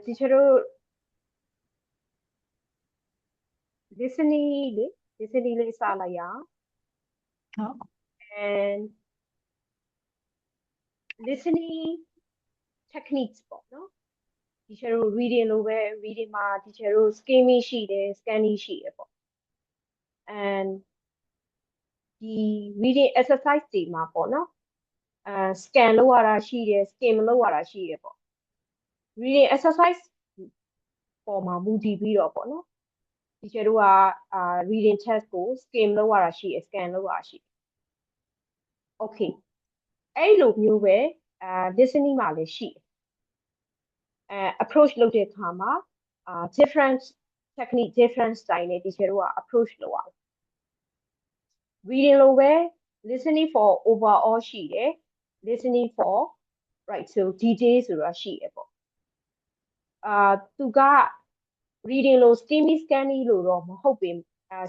teacher တို့ listening လေ listening လေးစလိုက်ရအောင် ဟုတ် and listening techniques ပေါ့နော် teacher တို့ reading လိုပဲ reading မှာ teacher တို့ skimming ရှိတယ် scanning ရှိတယ်ပေါ့ and ဒီ reading exercise တွေမှာပေါ့နော် scan လုပ်ရတာရှိတယ် skim လုပ်ရတာရှိတယ်ပေါ့ reading exercise ပေါ်မှာမူတည်ပြီးတော့ပေါ့နော် teacher တို့ကreading test ကို skim လုပ်ရတာရှိတယ် scan လုပ်ရတာရှိတယ် okay အဲ့လိုမျိုးပဲ listening မှာလည်းရှိတယ် approach လုပ်တဲ့အခါမှာdifferent technique different style နဲ့ teacher တို့က approach လုပ်ရတယ် reading လိုပဲ listening for overall ရှိတယ် listening for right so detail ဆိုတာရှိတယ်ပေါ့သူက reading လို skimming scanning လို့တော့မဟုတ်ပင်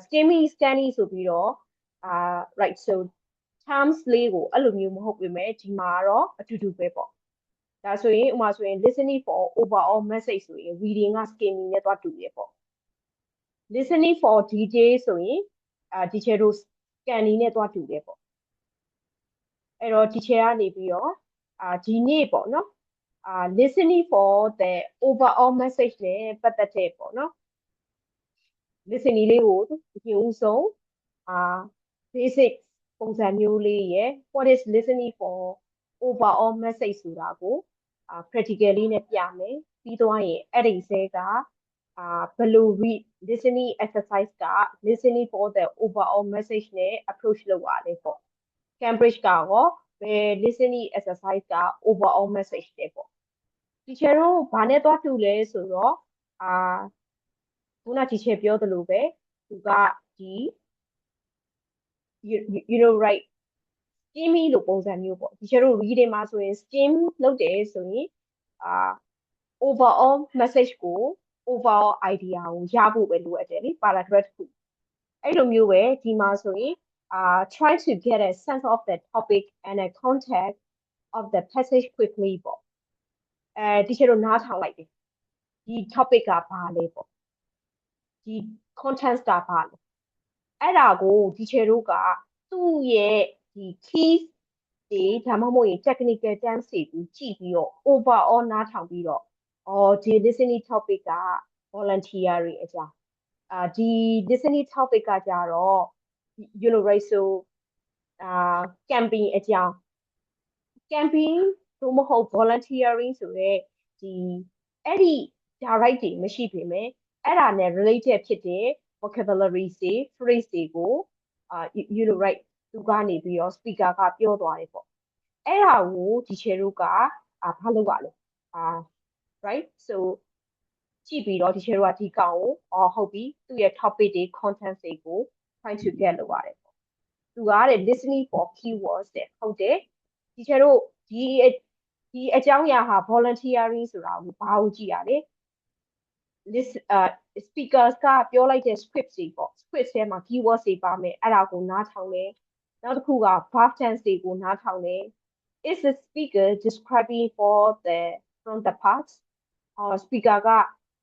skimming scanning ဆိုပြီးတော့right so terms လေးကိုအဲ့လိုမျိုးမဟုတ်ပေမဲ့ဒီမှာတော့အတူတူပဲပေါ့ဒါဆိုရင်ဥပမာဆိုရင် listening for overall message ဆိုရင် reading က skimming နဲ့တွားတူတယ်ပေါ့ listening for detail ဆိုရင်teacher တို့ scanning နဲ့တွားတူတယ်ပေါ့အဲ့တော့ teacher ကနေပြီးတော့ဒီနေ့ပေါ့နော်listening for the overall message နဲ့ပတ်သက်တဲ့ပေါ့နော် listening လေးကိုဒီဥဆုံး basic ပုံစံမျိုးလေးရယ် what is listening for overall message ဆိုတာကိုpractically နဲ့ပြမယ်ပြီးသွားရင်အဲ့ဒီစဲကဘယ်လို listening exercise က listening for the overall message နဲ့ approach လုပ်ရတယ်ပေါ့ Cambridge ကရောဘယ် listening exercise က overall message တဲ့ပေါ့ teacher တို့ဘာနဲ့တွားတူလဲဆိုတော့ခုန teacher ပြောသလိုပဲသူကဒီ you know right skimming လို့ပုံစံမျိုးပေါ့ teacher တို့ reading မှာဆိုရင် skim လုပ်တယ်ဆိုရင်overall message ကို overall idea ကိုရဖို့ပဲလိုအပ်တယ်လေ paragraph တစ်ခုအဲ့လိုမျိုးပဲဒီမှာဆိုရင်try to get a sense of the topic and a context of the passage quickly ပေါ့teacher တို့နားထောင်လိုက်တယ်ဒီ topic ကဘာလဲပေါ့ဒီ content ကဘာလဲအဲ့ဒါကို teacher တို့ကသူ့ရဲ့ဒီ keys တွေဒါမှမဟုတ်ရင် technical terms တွေကိုကြည့်ပြီးတော့ overall နားထောင်ပြီးတော့ဒီ listening topic က volunteer တွေအကြောင်းဒီ listening topic ကကြတော့ you know right so camping အကြောင်း camping သို့မဟုတ် volunteering ဆိုတဲ့ဒီအဲ့ဒီ direct တွေမရှိပေမဲ့အဲ့ဒါနဲ့ related ဖြစ်တဲ့ vocabulary တွေ phrase တွေကို you know right သူကနေပြီးတော့ speaker ကပြောသွားတယ်ပေါ့အဲ့ဒါကို teacher တို့ကဘာလုပ်ရလဲright so ကြည့်ပြီးတော့ teacher တို့ကဒီကောင်ကိုဟုတ်ပြီသူ့ရဲ့ topic တွေ content တွေကို try to get လုပ်ရတယ်ပေါ့သူကတဲ့ listening for keywords တဲ့ဟုတ်တယ် teacher တို့ဒီအကြောင်းအရာဟာ volunteering ဆိုတာကိုဘာကိုကြည့်ရလဲ speakers ကပြောလိုက်တဲ့ script တွေပေါ့ script ထဲမှာ keywords တွေပါမယ်အဲ့ဒါကိုနားထောင်တယ်နောက်တစ်ခုက verb tense တွေကိုနားထောင်တယ် is the speaker describing from the past speaker က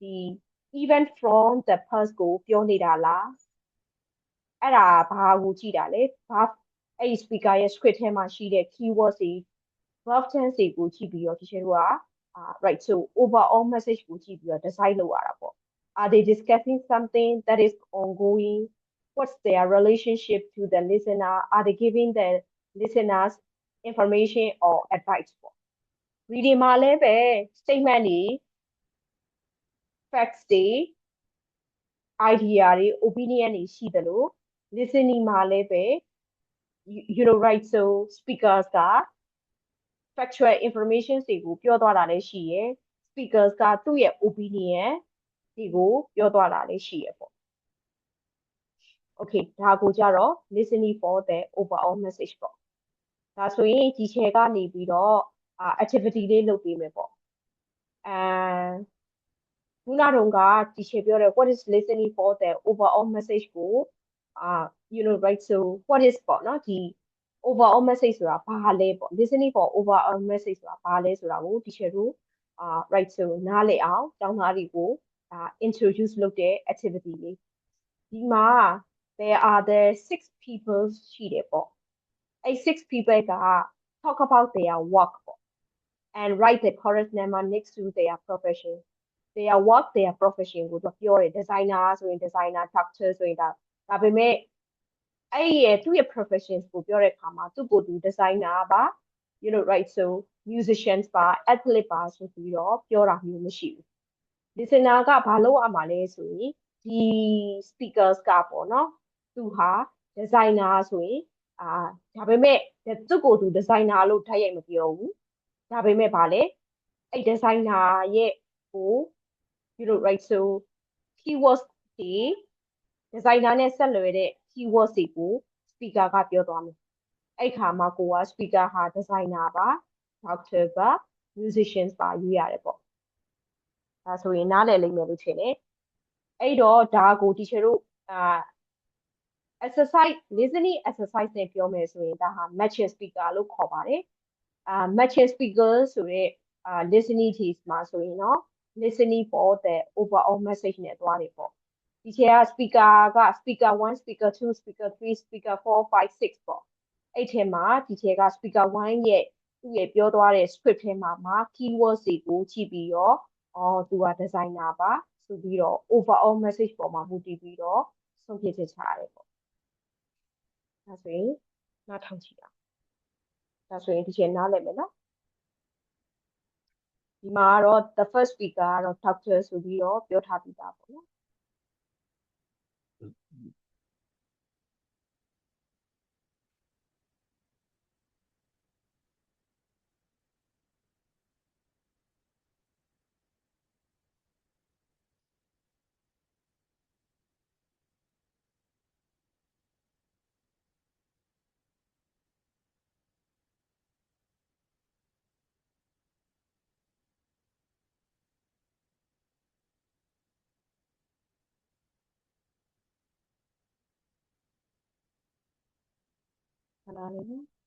ဒီ event from the past ကိုပြောနေတာလားအဲ့ဒါဘာကိုကြည့်တာလဲအဲ့ဒီ speaker ရဲ့ script ထဲမှာရှိတဲ့ keywords တွေ verb tense တွေကိုကြည့်ပြီးတော့ teacher တို့ကright so overall message ကိုကြည့်ပြီးတော့ decide လုပ်ရတာပေါ့ are they discussing something that is ongoing what's their relationship to the listener are they giving the listeners information or advice ပေါ့ reading မှာလည်းပဲ statement တွေ facts တွေ idea တွေ opinion တွေရှိသလို listening မှာလည်းပဲ you know right so speakers က factual information တွေကိုပြောသွားတာလည်းရှိရယ် speakers ကသူ့ရဲ့ opinion တွေကိုပြောသွားတာလည်းရှိရယ်ပေါ့ okay ဒါကိုကြတော့ listening for the overall message ပေါ့ဒါဆိုရင်ဒီ share ကနေပြီးတော့activity လေးလုပ်ပေးမယ်ပေါ့ခုနတုန်းကဒီ share ပြောတယ် what is listening for the overall message ကို you know right so what is ပေါ့နော်ဒီ overall message ဆိုတာဘာလဲပေါ့ listening for overall message ဆိုတာဘာလဲဆိုတာကို teacher တို့ right so နားလည်အောင်ကျောင်းသားတွေကို introduce လုပ်တဲ့ activity လေးဒီမှာ there are the 6 people ရှိတယ်ပေါ့အဲ့ 6 people က talk about their work ပေါ့ and write the correct number next to their profession their work their profession ကိုသူပြောတယ် designer ဆိုရင် designer doctor ဆိုရင်ဒါပေမဲ့အဲ့ရဲ့သူ့ရဲ့ professions ကိုပြောတဲ့အခါမှာသူ့ကိုယ်သူ designer ပါ you know right so musicians ပါ athlete ပါဆိုပြီးတော့ပြောတာမျိုးမရှိဘူး listener ကဘာလုပ်ရမှာလဲဆိုရင်ဒီ speakers ကပေါ့နော်သူဟာ designer ဆိုရင်ဒါပေမဲ့သူ့ကိုယ်သူ designer လို့တိုက်ရိုက်မပြောဘူးဒါပေမဲ့ဗာလဲအဲ့ designer ရဲ့ကို you know right so keywords ဒီ designer နဲ့ဆက်လွယ်တဲ့ keywords တွေကို speaker ကပြောသွားမယ်အဲ့ခါမှာကိုက speaker ဟာ designer ပါ doctor ပါ musicians ပါရွေးရတယ်ပေါ့ဒါဆိုရင်နားလည်လိမ့်မယ်လို့ထင်တယ်အဲ့တော့ဒါကို teacher တို့exercise listening exercise နဲ့ပြောမယ်ဆိုရင်ဒါဟာ matching speaker လို့ခေါ်ပါတယ်matching speaker ဆိုတဲ့ listening test မှာဆိုရင်တော့ listening for the overall message နဲ့သွားတယ်ပေါ့ဒီထဲက speaker က speaker 1 speaker 2 speaker 3 speaker 4 5 6ပေါ့အဲ့ထဲမှာဒီထဲက speaker 1ရဲ့သူ့ရဲ့ပြောသွားတဲ့ script ထဲမှာ keywords တွေကိုကြည့်ပြီးတော့သူက designer ပါဆိုပြီးတော့ overall message ပေါ်မှာမူတည်ပြီးတော့ဆုံးဖြတ်ချက်ချရတယ်ပေါ့ဒါဆိုရင်နားထောင်ကြည့်အောင်ဒါဆိုရင်ဒီချိန်နားလည်မယ်နော်ဒီမှာကတော့ the first speaker ကတော့ doctor ဆိုပြီးတော့ပြောထားပြီးသားပေါ့နော်ခဏလေးနော်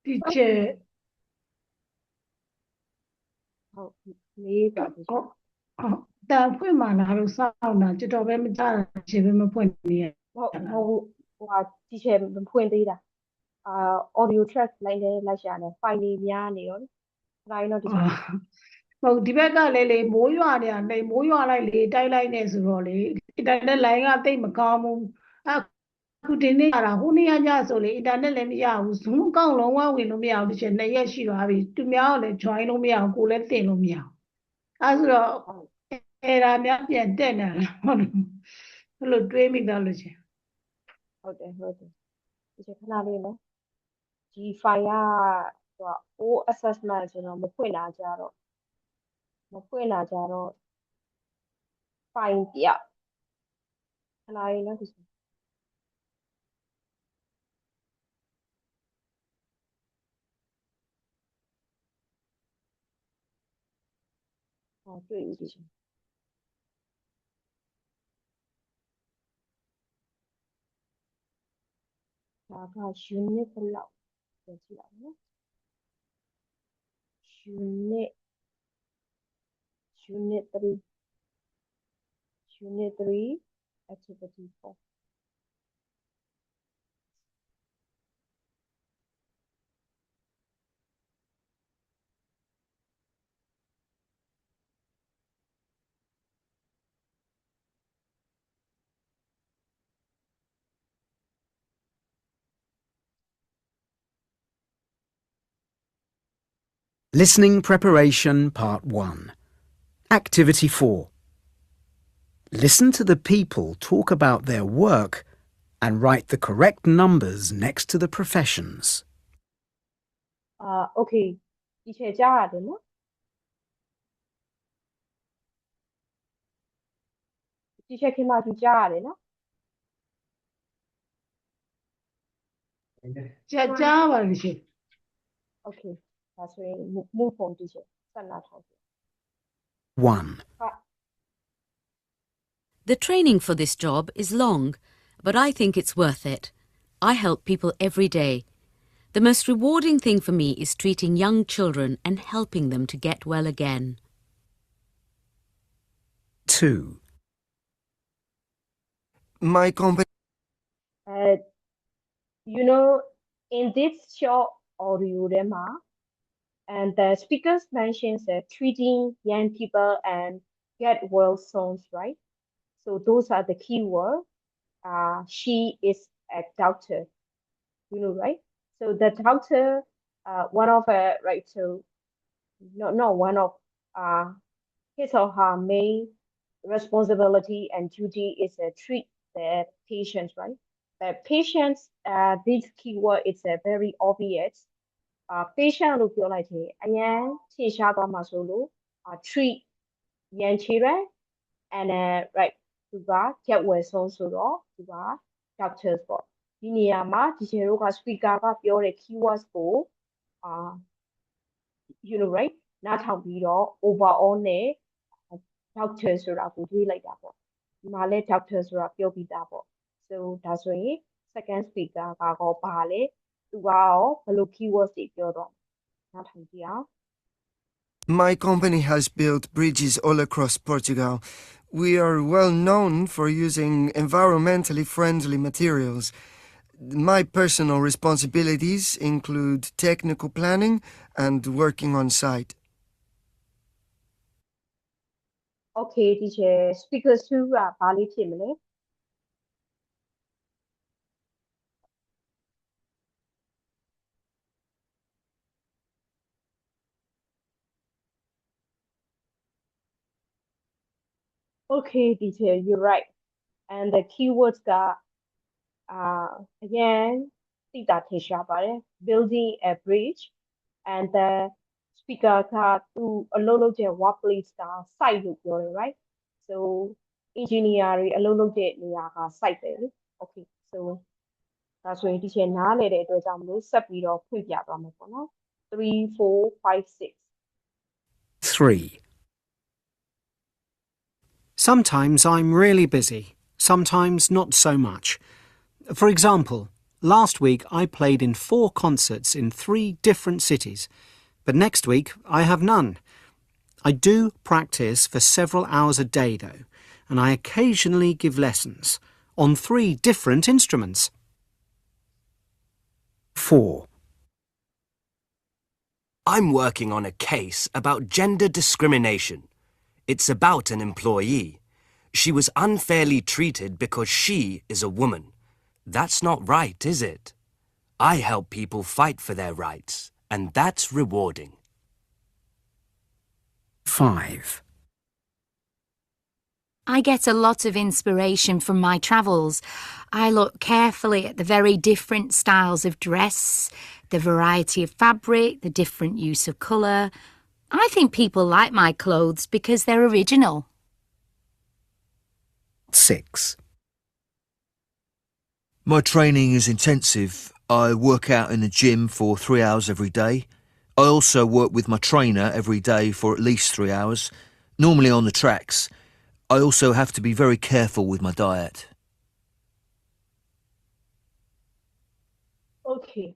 ဒီကျဲဟုတ်လေးပါဒီချိန်တန်ဖွင့်မှလာလို့စောင့်တာကြတော်ပဲမကြတာခြေပဲမဖွင့်နေရဟုတ်ဟိုဟာဒီချိန်မဖွင့်သေးတာaudio track လိုက်ရှာနေ file တွေများနေရောတိုင်းတော့ဒီချိန်ဟုတ်ဒီဘက်ကလည်းလေမိုးရွာနေတာနေမိုးရွာလိုက်လေတိုက်လိုက်နေဆိုတော့လေအင်တာနက်လိုင်းကတိတ်မကောင်းဘူးအခုဒီနေ့ရတာဟိုနေ့ညဆိုလေအင်တာနက်လည်းမရဘူး Zoom အကောင့်လုံးဝဝင်လို့မရဘူးဒီချိန်2ရက်ရှိသွားပြီသူများကလည်း join လို့မရဘူးကိုလည်းတင်လို့မရဘူးအဲဆိုတော့အဲ့ဒါများပြန်တက်နေလားဟုတ်ဘယ်လိုတွေးမိသားလို့ချင်းဟုတ်တယ်ဒီချိန်ခဏလေးနော်ဒီ file ကဟို O assessment ဆိုတော့မဖွင့်လာကြတော့ file ပြခဏလေးနော်ဒီချိန်တွေ့ပြီဒီချိန် ဒါက unit ဘယ်လောက်ပြန်ကြည့်လိုက်နော် unit 3 unit 3 activity 4 Listening Preparation Part 1. Activity 4. Listen to the people talk about their work and write the correct numbers next to the professions. Okay ဒီချက်ကြားရတယ်နော်ဒီချက်ခင်မသူကြားရတယ်နော် ကြားပါတယ်ရှင် Okay ဒါဆိုရင် move on ဒီချက်ဆက်လာထောက်ပြ 1. The training for this job is long, but I think it's worth it. I help people every day. The most rewarding thing for me is treating young children and helping them to get well again. 2. My company you know in this short audio demo and the speakers mentions treating young people and get well sounds right so those are the key words she is a doctor you know right so the doctor one of right so not one of his or her main responsibility and duty is to treat the patients right the patients this keyword is very obvious patient လို့ပြောလိုက်တယ်အရင်ထင်ရှားသွားမှာဆိုလို့ treat young children and right သူက get well soon ဆိုတော့သူက doctors ပေါ့ဒီနေရာမှာဒီချေတို့က speaker ကပြောတဲ့ keywords ကိုyou know right နားထောင်ပြီးတော့ overall နဲ့ doctor ဆိုတာကိုတွေးလိုက်တာပေါ့ဒီမှာလဲ doctor ဆိုတာပြောပြီးသားပေါ့ so ဒါဆိုရင် second speaker ကတော့ပါလေသူကရောဘယ်လို keywords တွေပြောတော့နားထောင်ကြည့်အောင် My company has built bridges all across Portugal. We are well known for using environmentally friendly materials. My personal responsibilities include technical planning and working on site. Okay teacher speaker 2ကဘာလေးဖြစ်မလဲ Okay teacher you're right and the keywords ကagain သိတာထင်ရှားပါတယ် building a bridge and the speaker ကသူအလုပ်လုပ်တဲ့ workplace က site လို့ပြောတယ် right so engineer တွေအလုပ်လုပ်တဲ့နေရာက site ပဲလေ okay so ဒါဆိုရင် teacher နားလည်တဲ့အတွက်ကြောင့်မလို့ဆက်ပြီးတော့ဖွင့်ပြသွားမယ်ပေါ့နော်3 4 5 6 3. Sometimes I'm really busy, sometimes not so much. For example, last week I played in 4 concerts in 3 different cities, but next week I have none. I do practice for several hours a day though, and I occasionally give lessons on 3 different instruments. 4. I'm working on a case about gender discrimination. It's about an employee. She was unfairly treated because she is a woman. That's not right, is it? I help people fight for their rights, and that's rewarding. 5. I get a lot of inspiration from my travels. I look carefully at the very different styles of dress, the variety of fabric, the different use of colour. I think people like my clothes because they're original. 6. My training is intensive. I work out in the gym for 3 hours every day. I also work with my trainer every day for at least 3 hours, normally on the tracks. I also have to be very careful with my diet. Okay.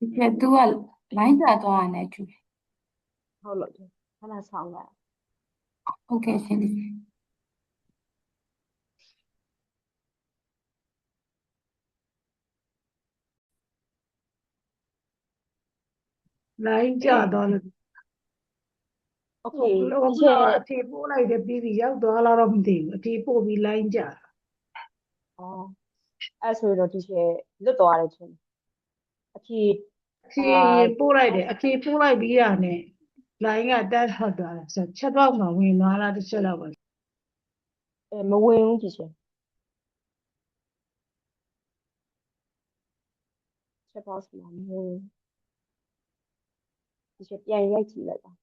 Teacher, tu line ကျသွားတာနဲ့တူတယ် Hold on. ခဏဆောင်လိုက် Okay ရှင် teacher. line ကျသွားလို့ Okay. လောက teacher အထေပို့လိုက်တယ်ပြီးပြီရောက်သွားလားတော့မသိဘူးအထေပို့ပြီး line ကျ အော်အဲ့ဆိုတော့ teacher လွတ်သွားတယ်ချင်းအဖြေ အထေပို့လိုက်တယ်အထေပို့လိုက်ပြီးရနဲ့ line ကတက်ထွက်သွားတယ်ဆိုချက်တော့မှဝင်သွားလားတစ်ချက်တော့ပဲ မဝင်ဘူး teacher ချက် box မှာမဝင်ဘူး teacher ပြန်ရိုက်ကြည့်လိုက်ပါ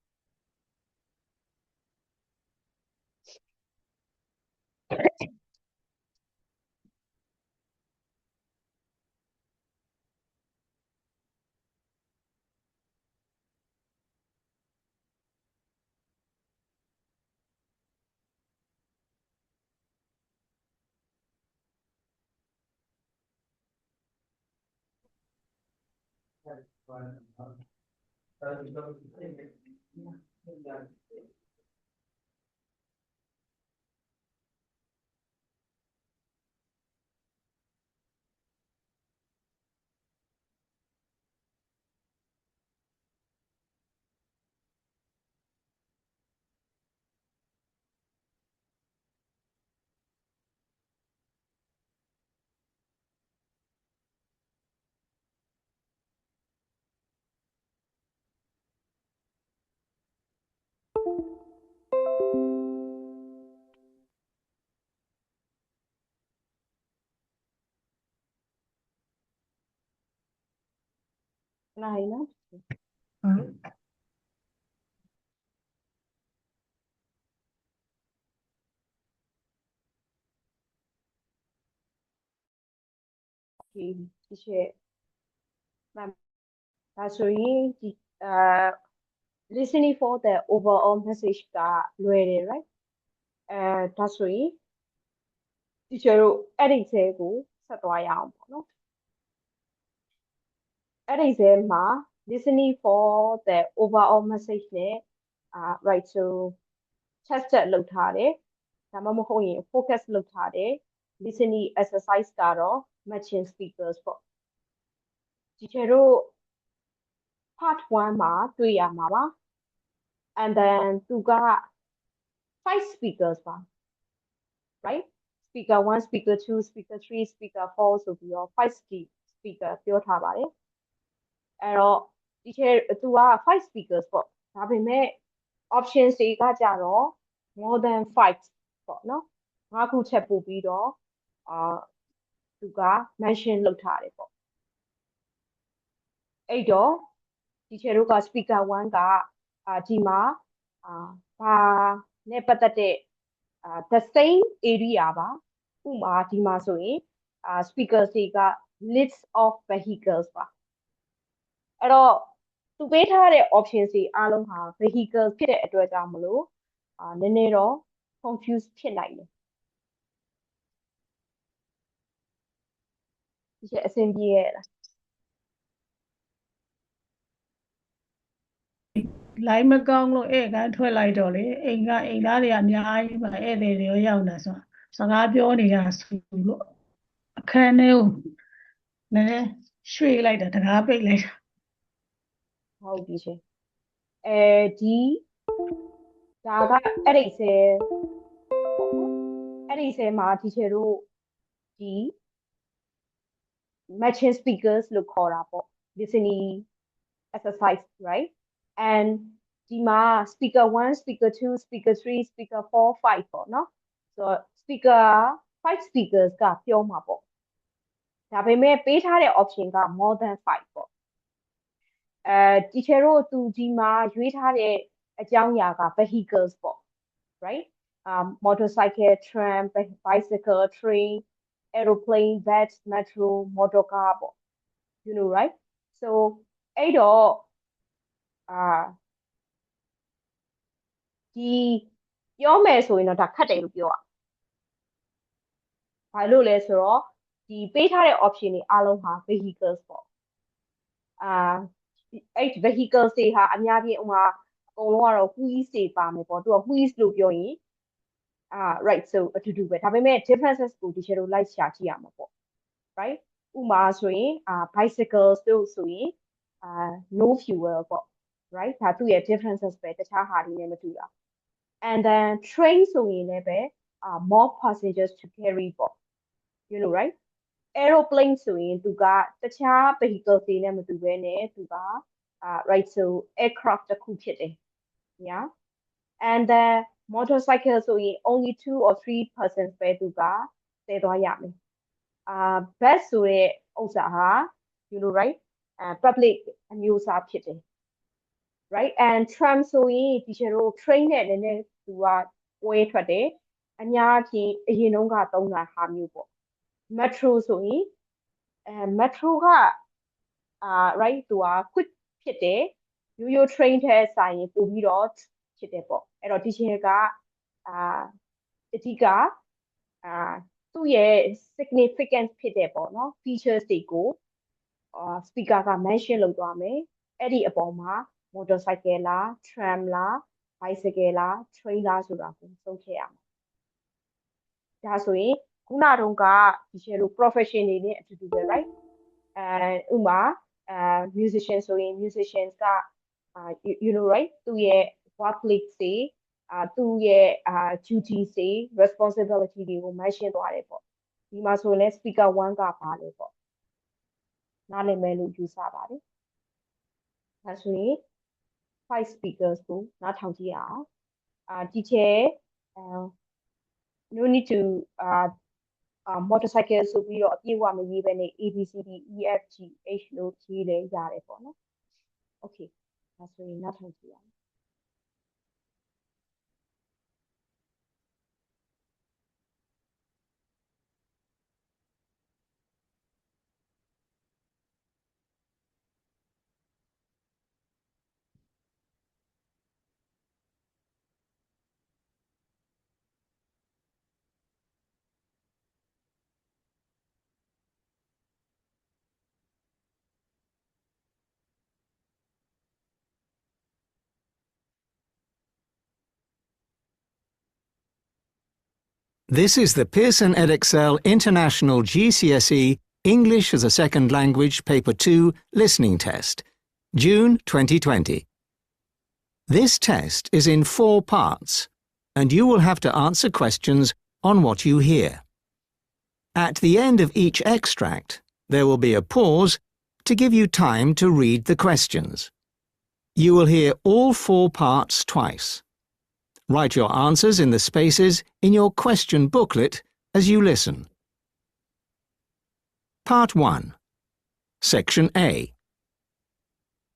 နိုင်နော် ဟုတ် ဒီ teacher ဒါဆိုရင်ဒီlistening for the overall message ကလွယ်တယ် right ဒါဆိုရင် teacher တို့အဲ့ဒီထဲကိုဆက်သွားရအောင်ပေါ့နော်အဲ့ဒီထဲမှာ listening for the overall message နဲ့ right so tested လုပ်ထားတယ်ဒါမှမဟုတ်ရင် focus လုပ်ထားတယ် listening exercise ကတော့ matching speakers ပေါ့ teacher တို့ part 1မှာတွေ့ရမှာပါ and then သူက 5 speakers ပါ right speaker 1 speaker 2 speaker 3 speaker 4ဆိုပြီးတော့5 speaker ပြောထားပါတယ်အဲ့တော့ teacher သူက5 speakers ပေါ့ဒါပေမဲ့ options တွေကကြတော့ more than 5ပေါ့နော်5ခုချက်ပို့ပြီးတော့သူက mention လုပ်ထားတယ်ပေါ့အဲ့တော့ teacher တို့က speaker 1ကဒီမှာဘာနဲ့ပတ်သက်တဲ့the same area ပါဥပမာဒီမှာဆိုရင်speakers တွေက list of vehicles ပါအဲ့တော့သူပေးထားတဲ့ option တွေအားလုံးဟာ vehicle ဖြစ်တဲ့အတွက်ကြောင့်မလို့နည်းနည်းတော့ confuse ဖြစ်နိုင်တယ်ဒီအဆင်ပြေရဲ့လား line မကောင်းလို့ဧည့်ကန်းထွက်လိုက်တော့လေအိမ်သားတွေအများကြီးပါဧည့်သည်တွေရောရောက်နေဆိုစကားပြောနေတာဆိုလို့အခန်းထဲကိုနည်းနည်းရွှေ့လိုက်တာတကားပိတ်လိုက်တာ ဟုတ်ပြီရှင်ဒီဒါကအဲ့ဒီဆဲ အဲ့ဒီဆဲမှာ teacher တို့ဒီ matching speakers လို့ခေါ်တာပေါ့ listening exercise right and ဒီမှာ speaker 1 speaker 2 speaker 3 speaker 4 5ပေါ့နော်ဆိုတော့ speaker 5 speakers ကပြောမှာပေါ့ဒါပေမဲ့ပေးထားတဲ့ option က more than 5ပေါ့teacher တို့သူဒီမှာရွေးထားတဲ့အကြောင်းအရာက vehicles ပေါ့ right motorcycle tram bicycle train aeroplane bus metro motor car ပေါ့ you know right so အဲ့တော့ဒီပြောမယ်ဆိုရင်တော့ဒါခက်တယ်လို့ပြောရဘာလို့လဲဆိုတော့ဒီပေးထားတဲ့ option တွေအားလုံးဟာ vehicles ပေါ့အဲ့ vehicles တွေဟာအများကြီးဥမာအကုန်လုံးကတော့ wheels တွေပါမယ်ပေါ့သူက wheels လို့ပြောရင်right so အတူတူပဲဒါပေမဲ့ differences ကို teacher တို့ like ရှာကြည့်ရမှာပေါ့ right ဥမာဆိုရင်bicycles တို့ဆိုရင်no fuel ပေါ့ right ဒါသူ့ရဲ့ differences ပဲတခြားဟာတွေနဲ့မတူတာ and then train ဆိုရင်လည်းပဲmore passengers to carry ပေါ့ you know right aeroplane ဆိုရင်သူကတခြား vehicles တွေနဲ့မတူဘဲနဲ့သူကright so aircraft တစ်ခုဖြစ်တယ် yeah and then motorcycle ဆိုရင် only 2 or 3 persons ပဲသူကသယ်သွားရမယ်bus ဆိုတဲ့ဥစ္စာဟာ you know right public အမျိုးအစားဖြစ်တယ် right and tram ဆိုရင် teacher တို့ train နဲ့နည်းနည်းသူကပွဲထွက်တယ်အများကြီးအရင်တုန်းကသုံးတာဟာမျိုးပေါ့ metro ဆိုရင်metro ကright သူက quick ဖြစ်တယ်ရိုးရိုး train ထဲဆိုင်ရင်ပို့ပြီးတော့ဖြစ်တယ်ပေါ့အဲ့တော့ teacher ကအဓိကသူ့ရဲ့ significance ဖြစ်တယ်ပေါ့နော် features တွေကိုspeaker က mention လုပ်သွားမယ်အဲ့ဒီအပေါ်မှာ motorcycle လား tram လား bicycle လား train လားဆိုတာကိုသုံးခဲ့ရမှာဒါဆိုရင်ခုနတုန်းက teacher တို့ profession တွေနဲ့အတူတူပဲ right ဥမာ musician ဆိုရင် musicians ကyou know right သူ့ရဲ့ workplace တွေသူ့ရဲ့duties တွေ responsibility တွေကို mention သွားတယ်ပေါ့ဒီမှာဆိုရင် speaker 1 ကပါလေပေါ့နားလည်မယ်လို့ယူဆပါတယ်ဒါဆိုရင် 5 speakers ကိုနားထောင်ကြည့်အောင်teacher no need to motorcycle ဆိုပြီးတော့အပြည့်အဝမရေးဘဲနဲ့ ABCD EFG H လို့ရေးလဲရတယ်ပေါ့နော် okay ဒါဆိုရင်နားထောင်ကြည့်အောင် This is the Pearson Edexcel International GCSE English as a Second Language Paper 2 Listening Test, June 2020. This test is in 4 parts, and you will have to answer questions on what you hear. At the end of each extract, there will be a pause to give you time to read the questions. You will hear all 4 parts twice. Write your answers in the spaces in your question booklet as you listen. Part 1. Section A.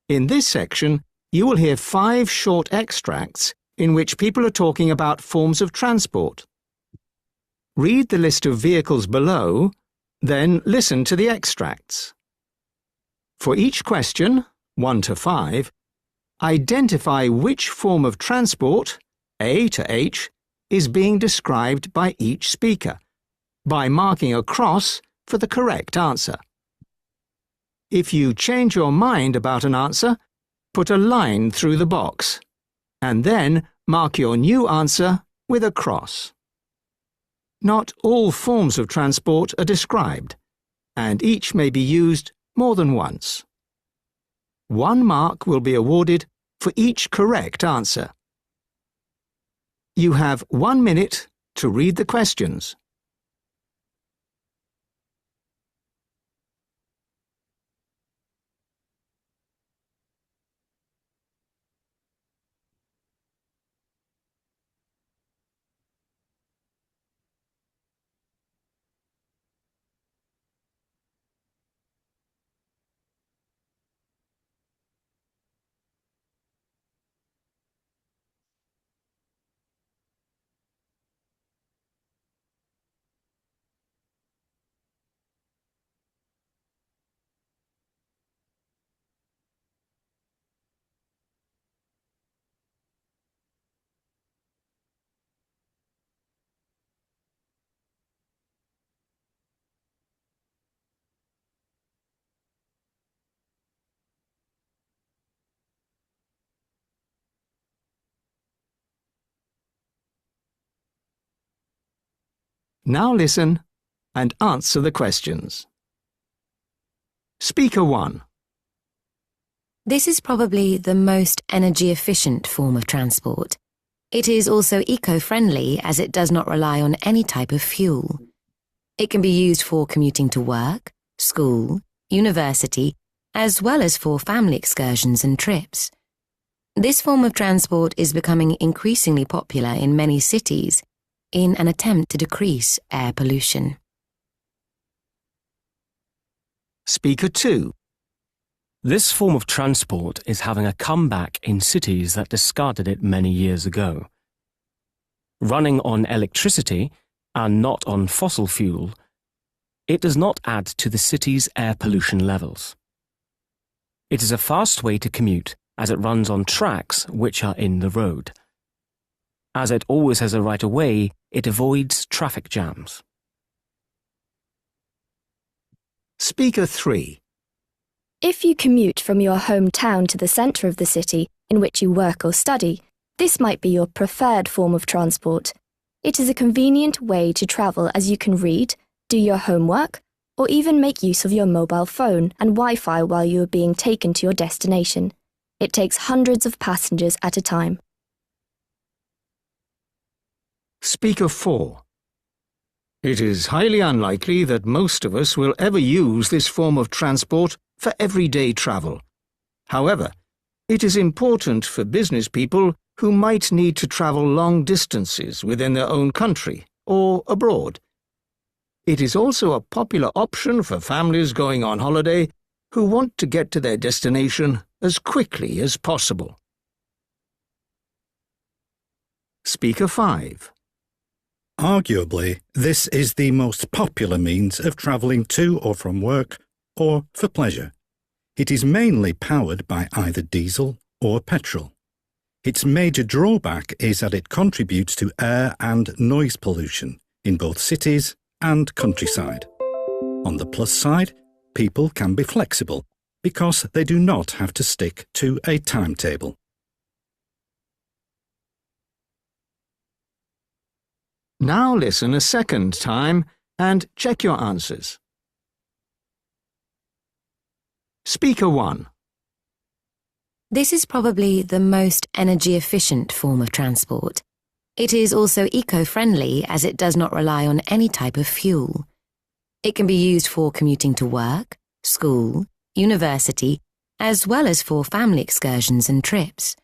In this section, you will hear 5 short extracts in which people are talking about forms of transport. Read the list of vehicles below, then listen to the extracts. For each question, 1 to 5, identify which form of transport, A to H, is being described by each speaker, by marking a cross for the correct answer. If you change your mind about an answer, put a line through the box, and then mark your new answer with a cross. Not all forms of transport are described, and each may be used more than once. 1 mark will be awarded for each correct answer. You have 1 minute to to read the questions. Now listen and answer the questions. Speaker 1. This is probably the most energy-efficient form of transport. It is also eco-friendly as it does not rely on any type of fuel. It can be used for commuting to work, school, university, as well as for family excursions and trips. This form of transport is becoming increasingly popular in many cities in an attempt to decrease air pollution. Speaker 2. This form of transport is having a comeback in cities that discarded it many years ago. Running on electricity and not on fossil fuel, it does not add to the city's air pollution levels. It is a fast way to commute as it runs on tracks which are in the road. As it always has a right of way, it avoids traffic jams. Speaker 3. If you commute from your hometown to the centre of the city in which you work or study, this might be your preferred form of transport. It is a convenient way to travel as you can read, do your homework, or even make use of your mobile phone and Wi-Fi while you are being taken to your destination. It takes hundreds of passengers at a time. Speaker 4. It is highly unlikely that most of us will ever use this form of transport for everyday travel. However, it is important for business people who might need to travel long distances within their own country or abroad. It is also a popular option for families going on holiday who want to get to their destination as quickly as possible. Speaker 5. Arguably, this is the most popular means of travelling to or from work or for pleasure. It is mainly powered by either diesel or petrol. Its major drawback is that it contributes to air and noise pollution in both cities and countryside. On the plus side, people can be flexible because they do not have to stick to a timetable. Now listen a second time and check your answers. Speaker 1. This is probably the most energy-efficient form of transport. It is also eco-friendly as it does not rely on any type of fuel. It can be used for commuting to work, school, university, as well as for family excursions and trips.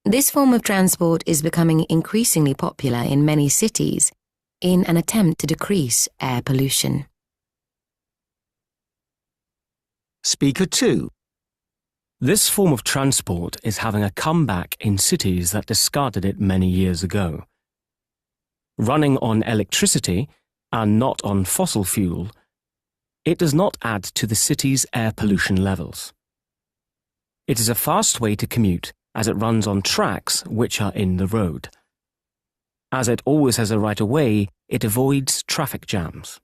This form of transport is becoming increasingly popular in many cities in an attempt to decrease air pollution. Speaker 2. This form of transport is having a comeback in cities that discarded it many years ago. Running on electricity and not on fossil fuel, it does not add to the city's air pollution levels. It is a fast way to commute as it runs on tracks which are in the road. As it always has a right of way, it avoids traffic jams.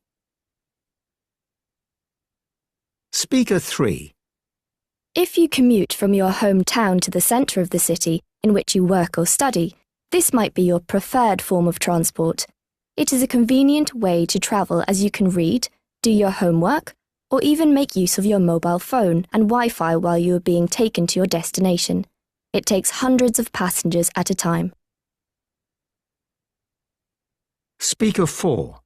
Speaker 3. If you commute from your hometown to the centre of the city in which you work or study, this might be your preferred form of transport. It is a convenient way to travel as you can read, do your homework, or even make use of your mobile phone and Wi-Fi while you are being taken to your destination. It takes hundreds of passengers at a time. Speaker 4.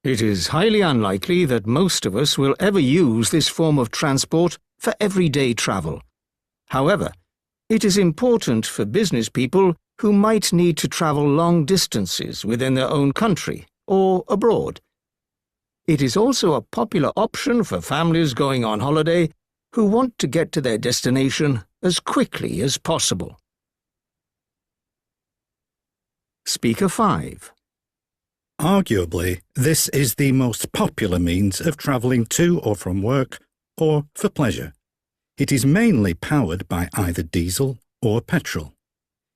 It is highly unlikely that most of us will ever use this form of transport for everyday travel. However, it is important for business people who might need to travel long distances within their own country or abroad. It is also a popular option for families going on holiday who want to get to their destination as quickly as possible. Speaker 5. Arguably, this is the most popular means of travelling to or from work or for pleasure. It is mainly powered by either diesel or petrol.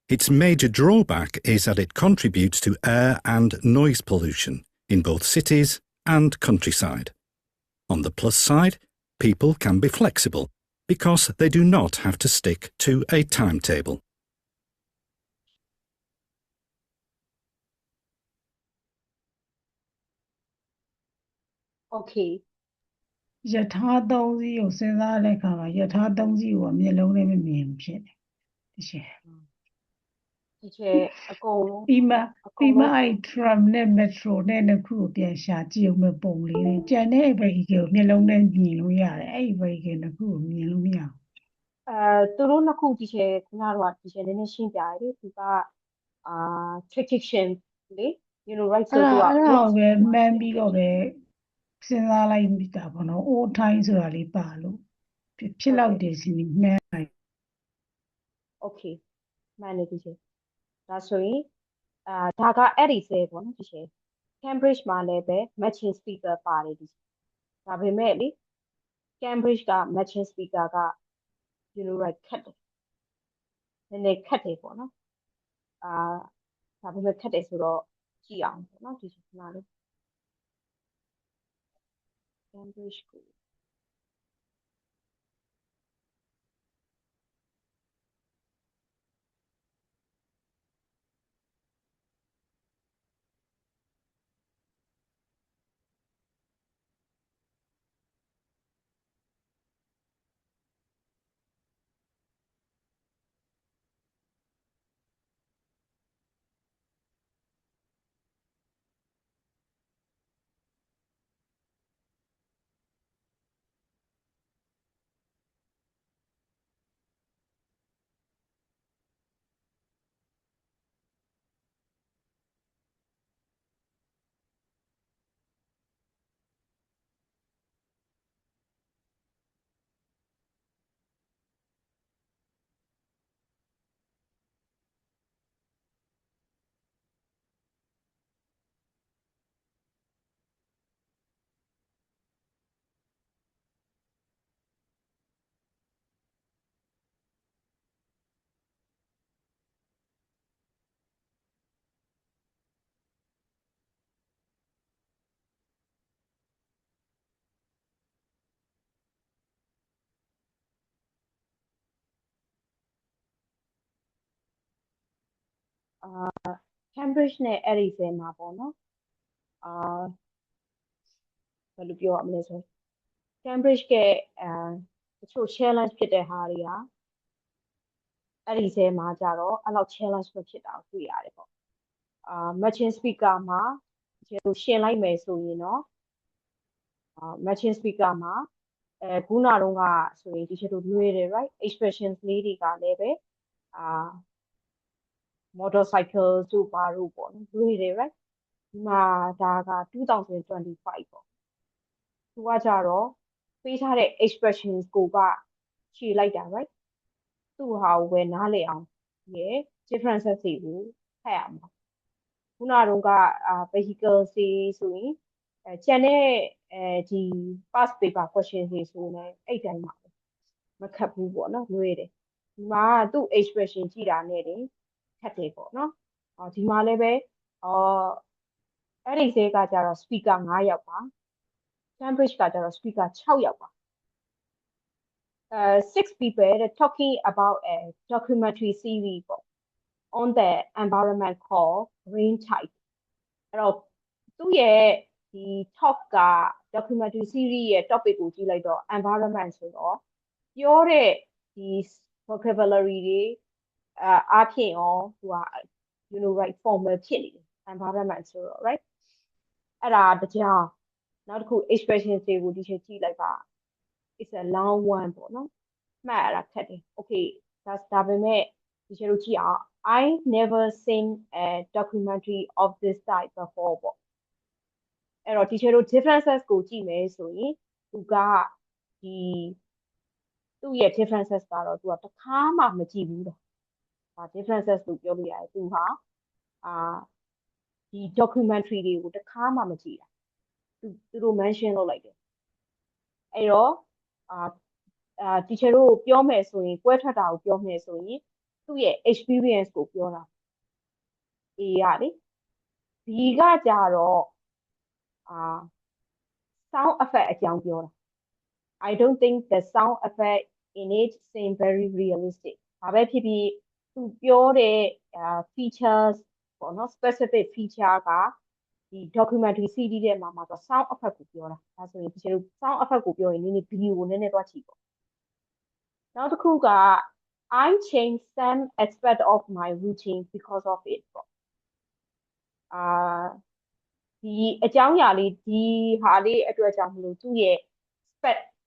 Its major drawback is that it contributes to air and noise pollution in both cities and countryside. On the plus side, people can be flexible because they do not have to stick to a timetable. Okay. ယထာသုံးစီးကိုစဉ်းစားတဲ့အခါမှာယထာသုံးစီးကိုမျက်လုံးနဲ့မမြင်ဘူးဖြစ်နေဒီချက် teacher အကုန်လုံး ပြီးမှအဲ့ tram နဲ့ metro နဲ့နှစ်ခုကိုပြန်ရှာကြည့်အောင်မဲ့ပုံလေးတွေကျန်တဲ့ vehicle ကိုမျက်လုံးနဲ့မြင်လို့ရတယ်အဲ့ဒီ vehicle နှစ်ခုကိုမြင်လို့မရဘူး သူတို့နှစ်ခု teacher ခုနကတော့ teacher နည်းနည်းရှင်းပြရတယ်သူကtradition လေ you know right so သူက အဲ့ဒါကိုပဲမှန်းပြီးတော့ပဲစဉ်းစားလိုက်မိတာပေါ့နော် old time ဆိုတာလေးပါလို့ဖြစ်လောက်တယ်စီမှန်းလိုက် okay မှန်တယ် teacher ဒါဆိုရင်ဒါကအဲ့ဒီစေပေါ့နော် teacher Cambridge မှာလည်းပဲ matching speaker ပါတယ် teacher ဒါပေမဲ့လေ Cambridge က matching speaker က you know right ခက်တယ်နည်းနည်းခက်တယ်ပေါ့နော်ဒါပေမဲ့ခက်တယ်ဆိုတော့ကြည့်အောင်ပေါ့နော် teacher ခဏလေး Cambridge ကို Cambridge နဲ့အဲ့ဒီစေမှာပေါ့နော်ဘယ်လိုပြောရမလဲဆို Cambridge ကတချို့ challenge ဖြစ်တဲ့ဟာတွေကအဲ့ဒီစေမှာကြတော့အဲ့လောက် challenge မဖြစ်တာကိုတွေ့ရတယ်ပေါ့matching speaker မှာဒီလိုရှင်းလိုက်မယ်ဆိုရင်တော့matching speaker မှာခုနတော့ကဆိုရင်ဒီချက်တို့လွှဲတယ် right expressions လေးတွေကလည်းပဲmotorcycle တို့ပါတို့ပေါ့နော်လွှဲတယ် right ဒီမှာဒါက2025ပေါ့သူကကြတော့ပေးထားတဲ့ expressions ကိုကခြေလိုက်တာ right သူ့ဟာကိုပဲနားလည်အောင်ရယ် differences တွေကိုဖတ်ရမှာခုနတော့ကvehicle စီဆိုရင်ကျန်တဲ့ဒီ past paper question တွေဆိုရင်အဲ့တိုင်းမှာမခတ်ဘူးပေါ့နော်လွှဲတယ်ဒီမှာသူ့ expression ကြည့်တာနဲ့တင်ခတ်တယ်ပေါ့နော်ဒီမှာလည်းပဲအဲ့ဒီစေကကြတော့ speaker 9 ယောက်ပါ Cambridge ကကြတော့ speaker 6 ယောက်ပါ6 people talking about a documentary series on the environment called Green Tide အဲ့တော့သူ့ရဲ့ဒီ talk က documentary series ရဲ့ topic ကိုကြည့်လိုက်တော့ environment ဆိုတော့ပြောတဲ့ဒီ vocabulary တွေအားဖြင့်ရောသူက you know right formal ဖြစ်နေတယ် environment ဆိုတော့ right အဲ့ဒါတကြောင်နောက်တစ်ခု expression တွေကိုဒီချိန်ကြည့်လိုက်ပါ it's a long one ပေါ့နော်မှတ်ရတာခက်တယ် okay ဒါပေမဲ့ဒီချိန်တို့ကြည့်အောင် I never seen a documentary of this type before ပေါ့အဲ့တော့ဒီချိန်တို့ differences ကိုကြည့်မယ်ဆိုရင်သူကဒီသူ့ရဲ့ differences ကတော့သူကတစ်ခါမှမကြည့်ဘူးတော့ဒါ differences လို့ပြောလို့ရတယ်သူဟာဒီ documentary တွေကိုတစ်ခါမှမကြည့်တာသူတို့ mention လုပ်လိုက်တယ်အဲ့တော့teacher တို့ပြောမယ်ဆိုရင်ကွဲထွက်တာကိုပြောမယ်ဆိုရင်သူ့ရဲ့ experience ကိုပြောတာ A ရလေ B ကကြတော့sound effect အကြောင်းပြောတာ I don't think the sound effect in it seem very realistic ဘာပဲဖြစ်ဖြစ်သူပြောတဲ့ features ပေါ့နော် specific feature ကဒီ documentary CD ထဲမှာတော့ sound effect ကိုပြောတာဒါဆိုရင်ဒီလို sound effect ကိုပြောရင်နည်းနည်း video ကိုနည်းနည်းသွားကြည့်ပေါ့နောက်တစ်ခုက I changed some aspect of my routine because of it ပေါ့ဒီအကြောင်းအရာလေးဒီဟာလေးအတွက်ကြောင့်မလို့သူ့ရဲ့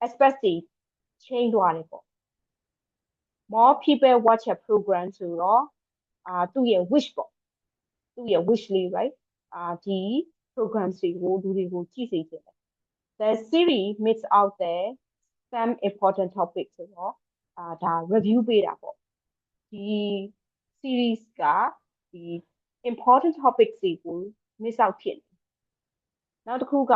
aspect တွေ change သွားတယ်ပေါ့ more people watch a program ဆိုတော့သူ့ရဲ့ wish ပေါ့သူ့ရဲ့ wish လေး right ဒီ program တွေကိုလူတွေကိုကြည့်စေချင်တယ် the series mix out there some important topics ဆိုတော့ဒါ review ပေးတာပေါ့ဒီ series ကဒီ important topics တွေကို miss out ဖြစ်နေနောက်တစ်ခုက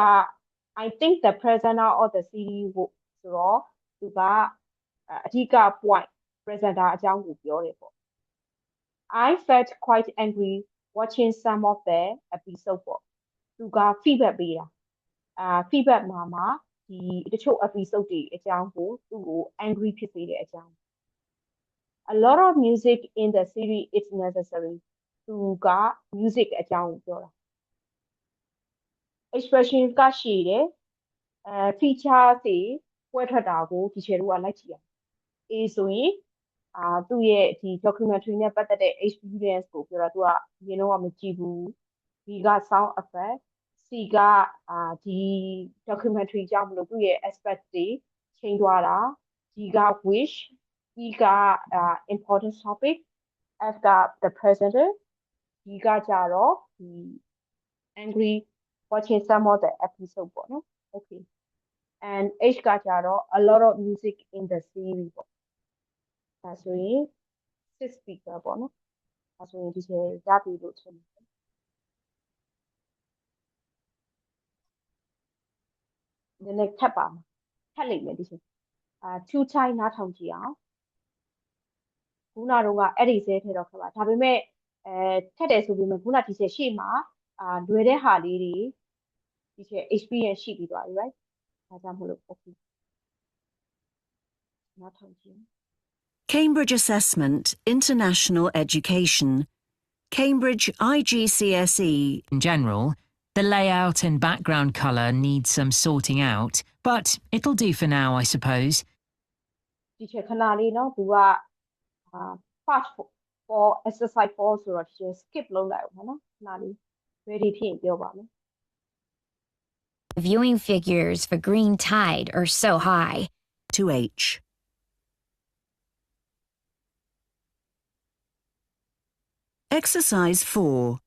I think the presenter of the series ကိုဆိုတော့သူကအဓိက point presenter အကြောင်းကိုပြောတယ်ပေါ့ I felt quite angry watching some of the episode ပေါ့သူက feedback ပေးတာfeedback မှာဒီတချို့ episode တွေအကြောင်းကိုသူ့ကို angry ဖြစ်စေတဲ့အကြောင်း A lot of music in the series is necessary သူက music အကြောင်းကိုပြောတာ expression ကရှိတယ်feature တွေပွဲထွက်တာကို teacher တို့ကလိုက်ကြည့်ရတယ် A ဆိုရင်သူ့ရဲ့ဒီ documentary နဲ့ပတ်သက်တဲ့ experience ကိုပြောတာသူကဒီတော့မကြည့်ဘူး B က sound effect C ကဒီ documentary ကြောင့်မလို့သူ့ရဲ့ aspect တွေ change သွားတာ D က wish E က important topic F က the presenter D ကကြတော့ဒီ angry watching some of the episode ပေါ့နော် okay and H ကကြတော့ a lot of music in the series ပေါ့ဒါဆိုရင် six speaker ပေါ့နော်ဒါဆိုရင်ဒီချိန်ရပြီလို့ထင်တယ်နည်းနည်းခက်ပါမှာခက်လိမ့်မယ်ဒီချိန်two time နားထောင်ကြည့်အောင်ခုနတော့ကအဲ့ဒီစဲထဲတော့ခက်ပါဒါပေမဲ့ခက်တယ်ဆိုပေမဲ့ခုနဒီချိန်ရှေ့မှာလွယ်တဲ့ဟာလေးတွေဒီချိန် experience ရှိပြီးသွားပြီ right ဒါကြောင့်မလို့ okay နားထောင်ကြည့် Cambridge Assessment International Education Cambridge IGCSE In general, the layout and background colour need some sorting out, but it'll do for now, I suppose. ဒီချက်ခဏလေးနော်သူကpart 4 exercise 4ဆိုတော့ဒီချက် skip လုပ်လိုက်အောင်နော်ခဏလေး ready ဖြစ်ရင်ပြောပါမယ် The viewing figures for green tide are so high. To H. Exercise 4.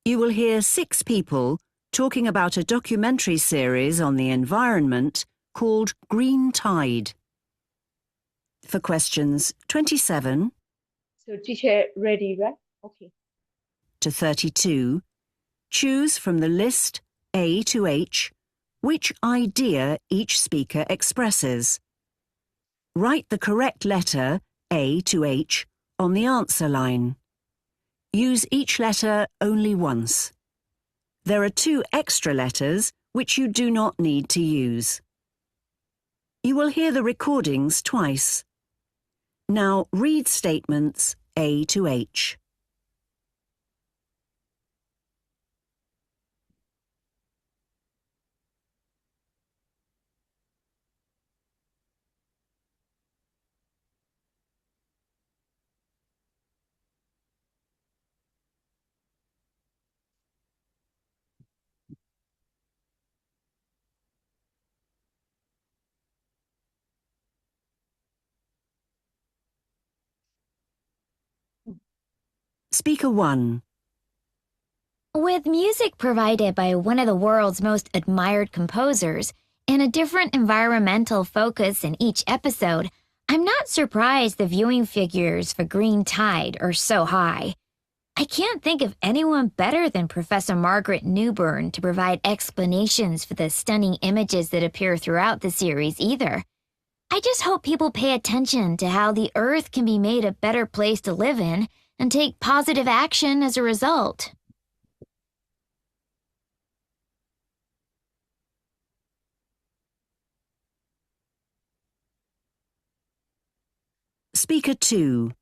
You will hear 6 people talking about a documentary series on the environment called Green Tide. For questions 27 so teacher ready right okay to 32, choose from the list A to H which idea each speaker expresses. Write the correct letter A to H on the answer line. Use each letter only once. There are 2 extra letters which you do not need to use. You will hear the recordings twice. Now read statements A to H. Speaker 1. With music provided by one of the world's most admired composers and a different environmental focus in each episode, I'm not surprised the viewing figures for Green Tide are so high. I can't think of anyone better than Professor Margaret Newburn to provide explanations for the stunning images that appear throughout the series either. I just hope people pay attention to how the Earth can be made a better place to live in and take positive action as a result. Speaker 2.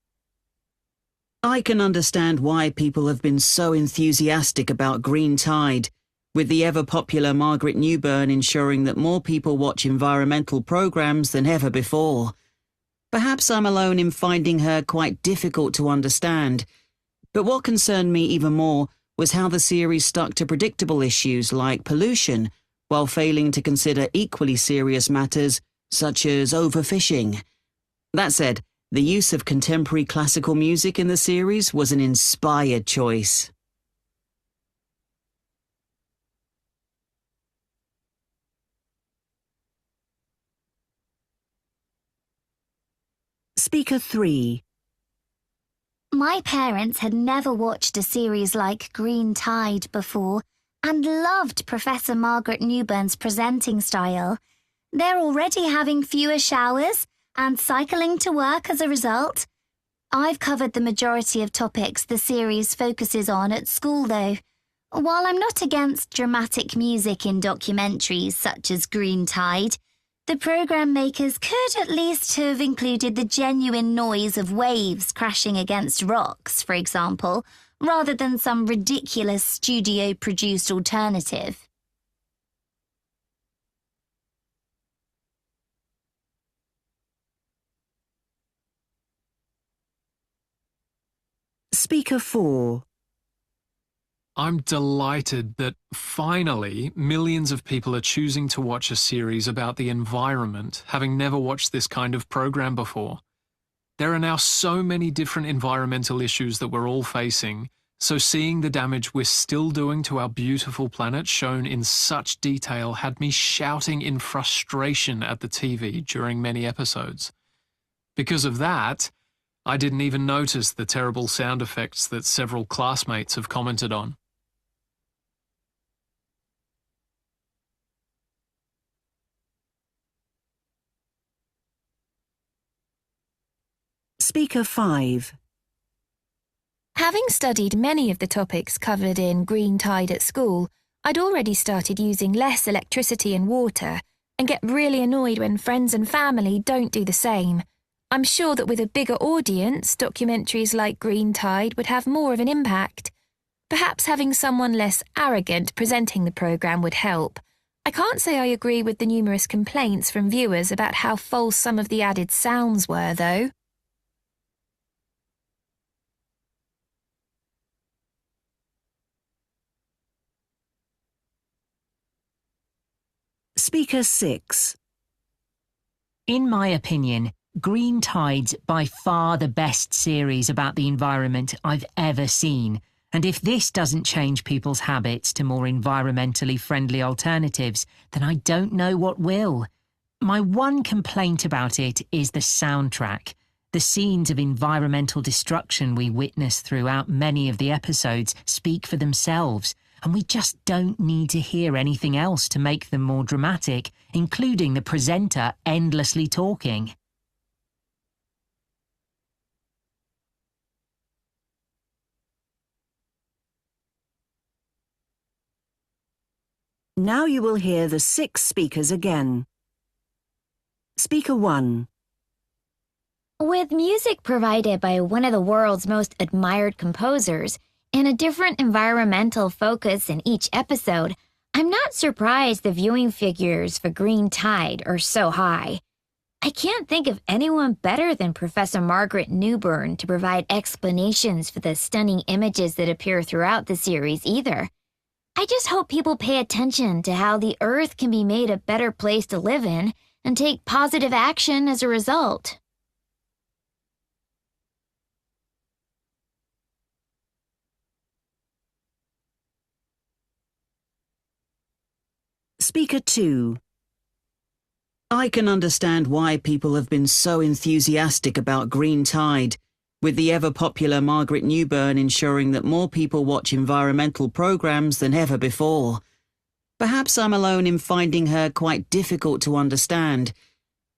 I can understand why people have been so enthusiastic about Green Tide, with the ever-popular Margaret Newburn ensuring that more people watch environmental programmes than ever before. Perhaps I'm alone in finding her quite difficult to understand, but what concerned me even more was how the series stuck to predictable issues like pollution, while failing to consider equally serious matters such as overfishing. That said, the use of contemporary classical music in the series was an inspired choice. Speaker 3. My parents had never watched a series like Green Tide before and loved Professor Margaret Newburn's presenting style. They're already having fewer showers and cycling to work as a result. I've covered the majority of topics the series focuses on at school, though. While I'm not against dramatic music in documentaries such as Green Tide, the programme makers could at least have included the genuine noise of waves crashing against rocks, for example, rather than some ridiculous studio-produced alternative. Speaker 4. I'm delighted that finally millions of people are choosing to watch a series about the environment, having never watched this kind of program before. There are now so many different environmental issues that we're all facing, so seeing the damage we're still doing to our beautiful planet shown in such detail had me shouting in frustration at the TV during many episodes. Because of that, I didn't even notice the terrible sound effects that several classmates have commented on. Speaker 5. Having studied many of the topics covered in Green Tide at school, I'd already started using less electricity and water and get really annoyed when friends and family don't do the same. I'm sure that with a bigger audience, documentaries like Green Tide would have more of an impact. Perhaps having someone less arrogant presenting the programme would help. I can't say I agree with the numerous complaints from viewers about how false some of the added sounds were, though. Speaker 6. In my opinion, Green Tide's by far the best series about the environment I've ever seen, and if this doesn't change people's habits to more environmentally friendly alternatives, then I don't know what will. My one complaint about it is the soundtrack. The scenes of environmental destruction we witness throughout many of the episodes speak for themselves, and we just don't need to hear anything else to make them more dramatic, including the presenter endlessly talking. Now you will hear the 6 speakers again. Speaker 1. With music provided by one of the world's most admired composers and a different environmental focus in each episode, I'm not surprised the viewing figures for Green Tide are so high. I can't think of anyone better than Professor Margaret Newburn to provide explanations for the stunning images that appear throughout the series either. I just hope people pay attention to how the Earth can be made a better place to live in and take positive action as a result. Speaker 2. I can understand why people have been so enthusiastic about Green Tide, with the ever-popular Margaret Newburn ensuring that more people watch environmental programmes than ever before. Perhaps I'm alone in finding her quite difficult to understand,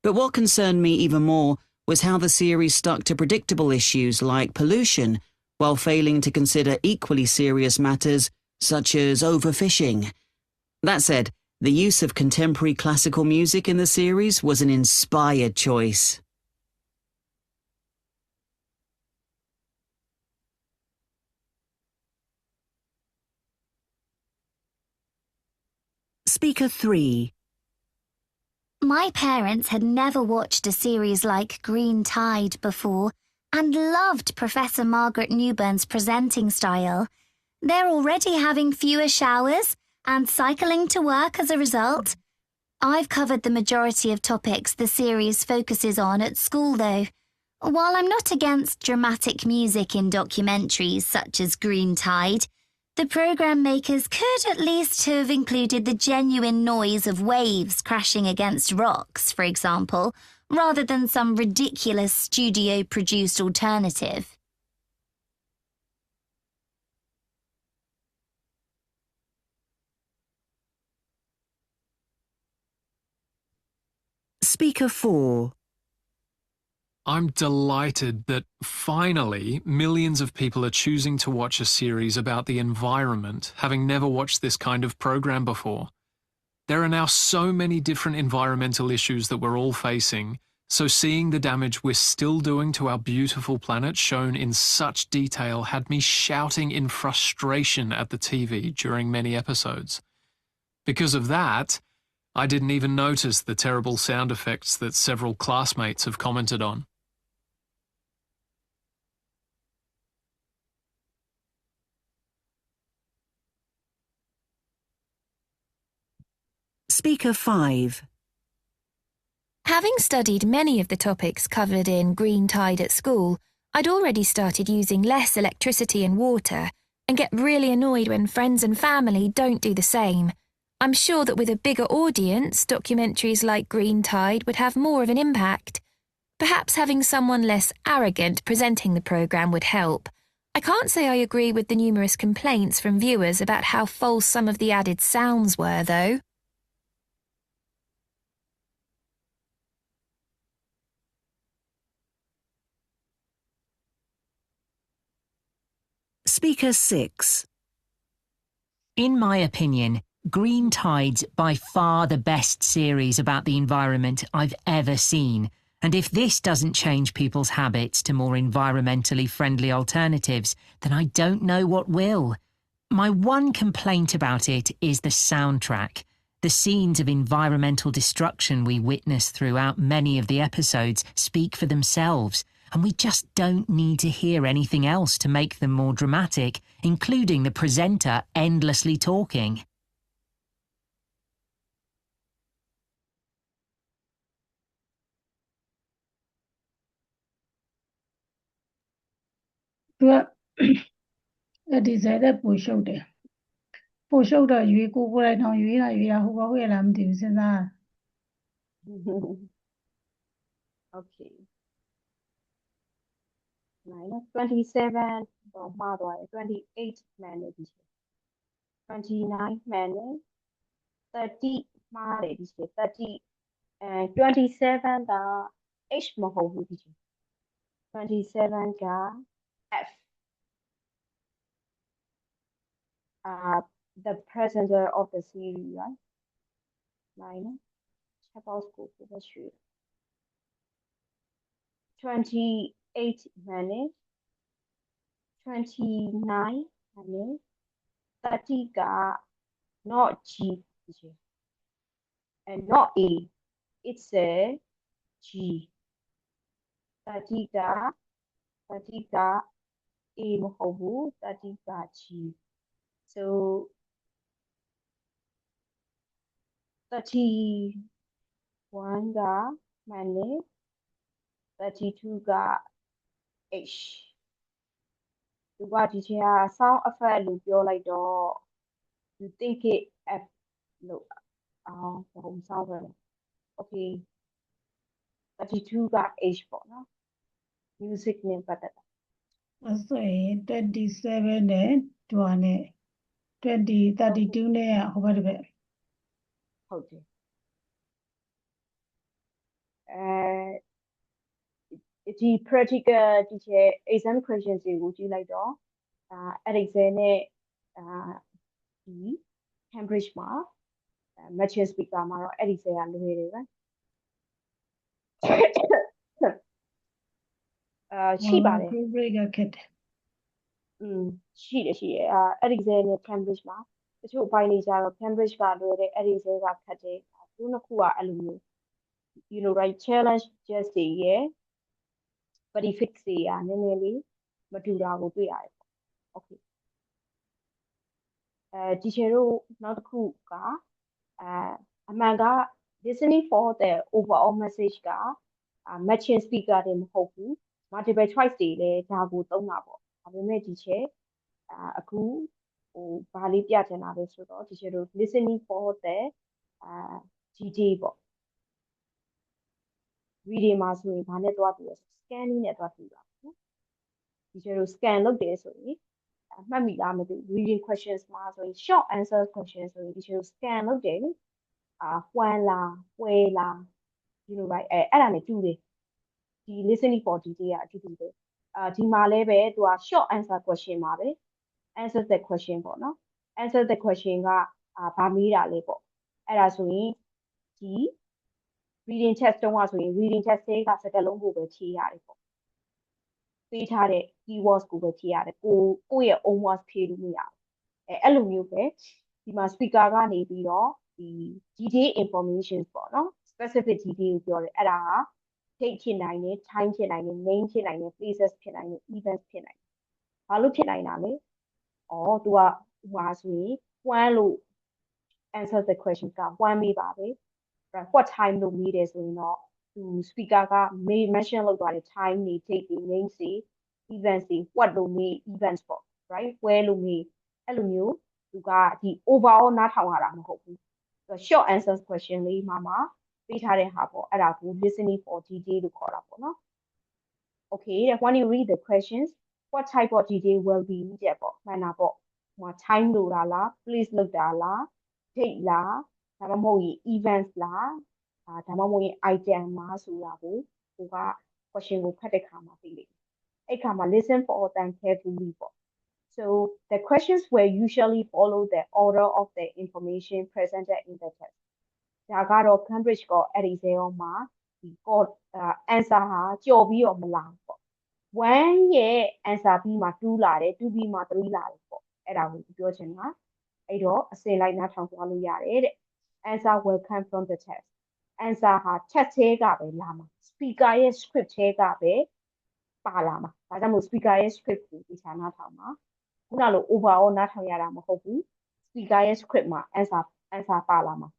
but what concerned me even more was how the series stuck to predictable issues like pollution, while failing to consider equally serious matters such as overfishing. That said, the use of contemporary classical music in the series was an inspired choice. Speaker 3. My parents had never watched a series like Green Tide before and loved Professor Margaret Newburn's presenting style. They're already having fewer showers and cycling to work as a result. I've covered the majority of topics the series focuses on at school, though. While I'm not against dramatic music in documentaries such as Green Tide, the programme makers could at least have included the genuine noise of waves crashing against rocks, for example, rather than some ridiculous studio-produced alternative. Speaker 4. I'm delighted that finally millions of people are choosing to watch a series about the environment, having never watched this kind of program before. There are now so many different environmental issues that we're all facing, so seeing the damage we're still doing to our beautiful planet shown in such detail had me shouting in frustration at the TV during many episodes. Because of that, I didn't even notice the terrible sound effects that several classmates have commented on. Speaker 5. Having studied many of the topics covered in Green Tide at school, I'd already started using less electricity and water and get really annoyed when friends and family don't do the same. I'm sure that with a bigger audience, documentaries like Green Tide would have more of an impact. Perhaps having someone less arrogant presenting the programme would help. I can't say I agree with the numerous complaints from viewers about how false some of the added sounds were, though. Speaker 6. In my opinion, Green Tide's by far the best series about the environment I've ever seen. And if this doesn't change people's habits to more environmentally friendly alternatives, then I don't know what will. My one complaint about it is the soundtrack. The scenes of environmental destruction we witness throughout many of the episodes speak for themselves, and we just don't need to hear anything else to make them more dramatic, including the presenter endlessly talking. That is either push out there. Push out there, you go right now, you who will am using that. Okay. Minus 27, 28 minutes. 29 minutes. 30 minutes. 30 and 27 the H မဟုတ်ဘူး teacher. 27 က F. The presenter of the series, right? Minus. Chapel school for the street. 28 minutes. 29 minutes. 30 က not G, teacher. And not A. It's a G. 30 က A မဟုတ်ဘူး 30က G. So 31 က minus, 32 က H. သူကဒီထဲက sound effect လို့ပြောလိုက်တော့ you think it F လို့ home southern. Okay. 32 got age ပေါ့နော် music နဲ့ပတ်သက်တာ အဲ့ဆိုရင်27နဲ့တွာနဲ့32နဲ့ဟိုဘက်တစ်ဘက် ဟုတ်တယ်ဒီ practical teacher exam questions တွေကိုကြည့်လိုက်တော့Excel နဲ့ဒီ Cambridge မှာ matching speaker မှာတော့Excel ကလွယ်တယ်ပဲ ရှိပါတယ် Cambridge ကခက်တယ် ရှိတယ်Excel နဲ့ Cambridge မှာတချို့အပိုင်းတွေကျတော့ Cambridge ကလွယ်တယ်Excel ကခက်တယ်သူနှစ်ခုကအဲ့လိုမျိုး you know right challenge just တွေရယ် prefix တွေကနည်းနည်းလေးမတူတာကိုတွေ့ရတယ်ပေါ့ okay teacher တို့နောက်တစ်ခုကအမှန်က listening for the overall message ကmatching speaker တွေမဟုတ်ဘူး multiple choice တွေလည်းဒါကိုသုံးတာပေါ့ဒါပေမဲ့ teacher အခုဘာလေးပြချင်တာလဲဆိုတော့ teacher တို့ listening for the detail ပေါ့ reading မှာဆိုရင်ဘာနဲ့တွားတူလဲ scanning နဲ့တွားတူတာနော် teacher တို့ scan လုပ်တယ်ဆိုရင်မှတ်မိလားမသိဘူး reading questions မှာဆိုရင် short answer questions ဆိုရင် teacher တို့ scan လုပ်တယ်လေwhen လား where လား you know right အဲ့ဒါနဲ့တူတယ်ဒီ listening for detail ကအတူတူပဲဒီမှာလည်းပဲသူက short answer question ပါပဲ answer the question ပေါ့နော် answer the question ကဘာမေးတာလဲပေါ့အဲ့ဒါဆိုရင်ဒီ reading test တုန်းကဆိုရင် reading test ကစကားလုံးကိုပဲဖြေရတယ်ပေါ့ပေးထားတဲ့ keywords ကိုပဲဖြေရတယ်ကိုယ့်ရဲ့ own words ဖြေလို့မရဘူးအဲ့လိုမျိုးပဲဒီမှာ speaker ကနေပြီးတော့ဒီ detail information ပေါ့နော် specific detail ကိုပြောတယ်အဲ့ဒါက date ဖြစ်နိုင်တယ် time ဖြစ်နိုင်တယ် name ဖြစ်နိုင်တယ် places ဖြစ်နိုင်တယ် events ဖြစ်နိုင်တယ်ဘာလို့ဖြစ်နိုင်တာလဲသူကဟိုဆိုရင် when လို့ answer the question က when မေးပါပဲ what time လို့မေးတယ်ဆိုရင်တော့သူ speaker က mention လုပ်သွားတဲ့ time တွေ date တွေ name တွေ events တွေ what လို့မေး events ပေါ့ right where လို့မေးအဲ့လိုမျိုးသူကဒီ overall နားထောင်ရတာမဟုတ်ဘူး short answer question လေးမှာပေးထားတဲ့ဟာပေါ့အဲ့ဒါကို listening for detail လို့ခေါ်တာပေါ့နော် okay when you read the questions what type of detail will be needed ပေါ့မှန်တာပေါ့ဟို time လို့တာလား place လို့တာလား date လားဒါမှမဟုတ်ရင် events လားဒါမှမဟုတ်ရင် item လားဆိုတာကိုသူက question ကိုဖတ်တဲ့အခါမှာသိလိမ့်မယ်အဲ့ခါမှာ listen for them carefully ပေါ့ so the questions will usually follow the order of the information presented in the text ဒါကတော့ Cambridge က Excel မှာဒီ answer ဟာကြော်ပြီးတော့မလာဘူးပေါ့ 1 ရဲ့ answer B မှာ2လာတယ် 2B မှာ3လာတယ်ပေါ့အဲ့ဒါကိုပြောချင်တာအဲ့တော့အစင်လိုက်နားထောင်သွားလို့ရတယ်တဲ့ answer will come from the text answer ဟာ text ထဲကပဲလာမှာ speaker ရဲ့ script ထဲကပဲပါလာမှာဒါကြောင့်မို့ speaker ရဲ့ script ကိုဒီချာနားထောင်မှာခုနလို overall နားထောင်ရတာမဟုတ်ဘူး speaker ရဲ့ script မှာ answer ပါလာမှာ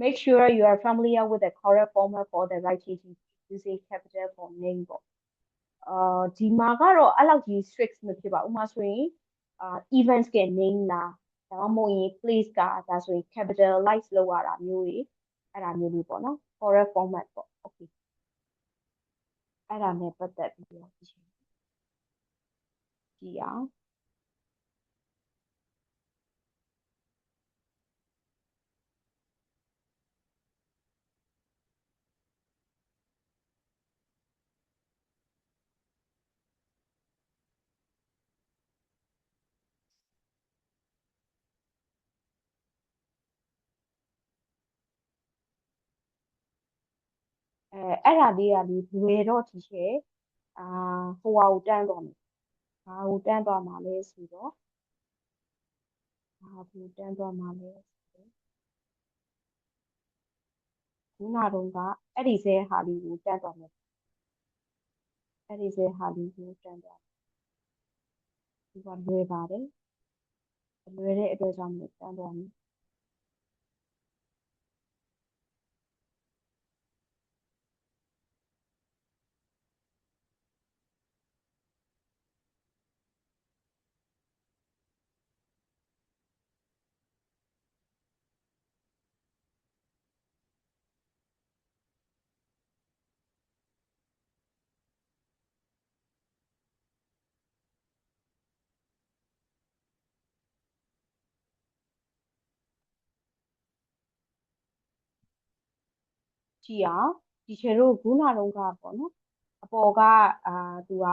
make sure you are familiar with the correct format for the writing using capital for name ပေါ့ဒီမှာကတော့အဲ့လောက်ကြီး strict မဖြစ်ပါဘူးဥပမာဆိုရင် events က name လားဒါမှမဟုတ်ရင် place ကဒါဆိုရင် capitalize လုပ်ရတာမျိုးတွေအဲ့ဒါမျိုးလေးပေါ့နော် correct format ပေါ့ okay အဲ့ဒါနဲ့ပတ်သက်ပြီးတော့ကြည့်အောင်အဲ့ဒါလေးကလေလွယ်တော့ဒီရှယ်ဟိုဟာကိုတန်းသွားမယ်ဘာကိုတန်းသွားမှာလဲဆိုတော့ဘာကိုတန်းသွားမှာလဲခုနတုန်းကအဲ့ဒီစဲဟာလေးကိုတန်းသွားမယ်အဲ့ဒီစဲဟာလေးကိုတန်းသွားဒီကလွယ်ပါတယ်လွယ်တဲ့အတွက်ကြောင့်တန်းသွားမယ် ကြည့်အောင်ဒီချေတို့ခုနတုန်းကပေါ့နော်အပေါ်ကသူက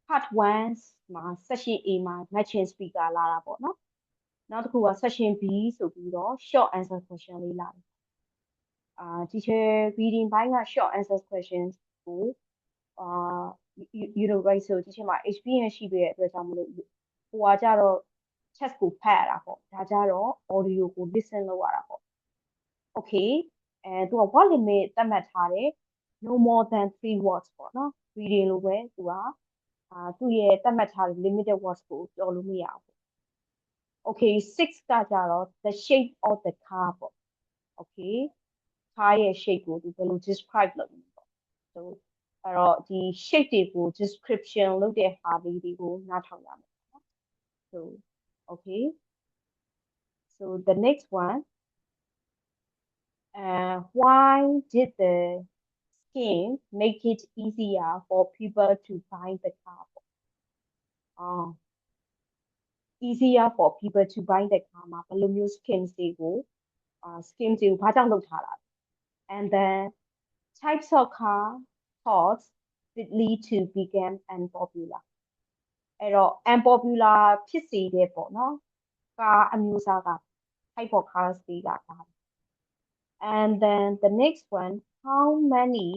part 1မှာ section A မှာ matching speaker လာတာပေါ့နော်နောက်တစ်ခုက section B ဆိုပြီးတော့ short answer question လေးလာတယ်ဒီချေ reading ဘိုင်းက short answer questions ကိုright ဆိုဒီချေမှာ experience ရှိတဲ့အတွက်ကြောင့်မလို့ဟိုကကြတော့ test ကိုဖတ်ရတာပေါ့ဒါကြတော့ audio ကို listen လုပ်ရတာပေါ့ okay သူက word limit သတ်မှတ်ထားတယ် no more than 3 words ပေါ့နော် reading လို့ပဲသူကသူ့ရဲ့သတ်မှတ်ထားတဲ့ limited words ကိုပြောလို့မရဘူး okay 6ကကြတော့ the shape of the car ပေါ့ okay car ရဲ့ shape ကိုသူဘယ်လို describe လုပ်လဲပေါ့ so အဲ့တော့ဒီ shape တွေကို description လုပ်တဲ့ဟာလေးတွေကိုနားထောင်ရမယ်နော် so okay so the next one why did the scheme make it easier for people to buy the car easier for people to buy the car မှာဘယ်လိုမျိုး schemes တွေကိုဘာကြောင့်လုပ်ထားတာ and then types of car thoughts that lead to become unpopular အဲ့တော့ unpopular ဖြစ်စေတဲ့ပေါ့နော်ကားအမျိုးအစားက type of cars တွေကပါ and then the next one how many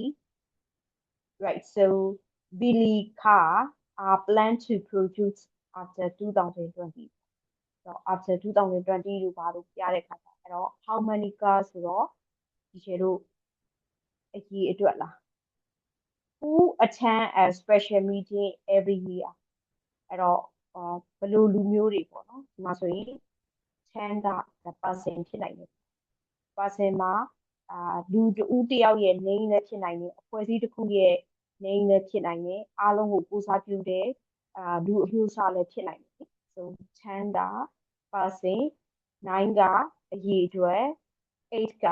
right so Billy car are planned to produce after 2020 so after 2020လို့ပါလို့ပြတဲ့ခါကျအဲ့တော့ how many cars ဆိုတော့ဒီချေတို့အကြီးအတွက်လား who attend a special meeting every year အဲ့တော့ဘယ်လိုလူမျိုးတွေပေါ့နော်ဒီမှာဆိုရင် 10 က the person ဖြစ်နိုင်တယ် person မှာလူတဦးတယောက်ရဲ့ name လည်းဖြစ်နိုင်တယ်အဖွဲ့အစည်းတစ်ခုရဲ့ name လည်းဖြစ်နိုင်တယ်အားလုံးကိုကိုးစားပြုတဲ့လူအမျိုးအစားလည်းဖြစ်နိုင်တယ် so 10 က person 9 ကအရေးအတွက်8 က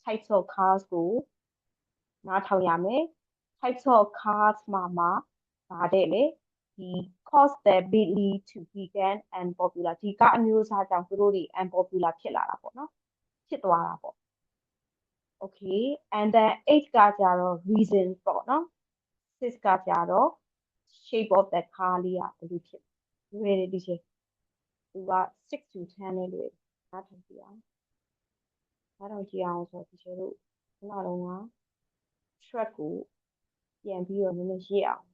types of cars ကိုနားထောင်ရမယ် types of cars မှာပါတယ်လေဒီ cause the ability to become unpopular ဒီကအမျိုးအစားကြောင့်သူတို့တွေ unpopular ဖြစ်လာတာပေါ့နော်ဖြစ်သွားတာပေါ့ okay and then 8 ကကြတော့ reason ပေါ့နော် 6 ကကြတော့ shape of the car လေးကဘယ်လိုဖြစ်လွယ်တယ်ဒီချိန်သူက6 to 10နဲ့လွယ်နားထောင်ကြည့်အောင်ဆိုတော့ဒီချိန်တို့ခုနကတော့ track ကိုပြန်ပြီးတော့နည်းနည်းရေးအောင်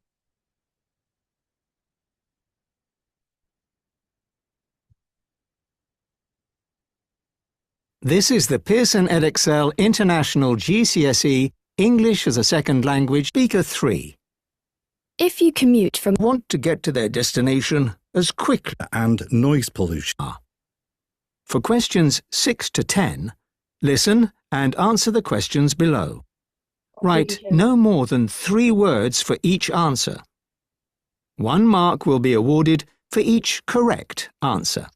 This is the Pearson Edexcel International GCSE English as a Second Language Speaker 3. If you commute from want to get to their destination as quickly and noise pollution. For questions 6 to 10, listen and answer the questions below. Write no more than 3 words for each answer. 1 mark will be awarded for each correct answer.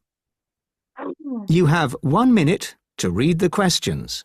You have 1 minute to read the questions.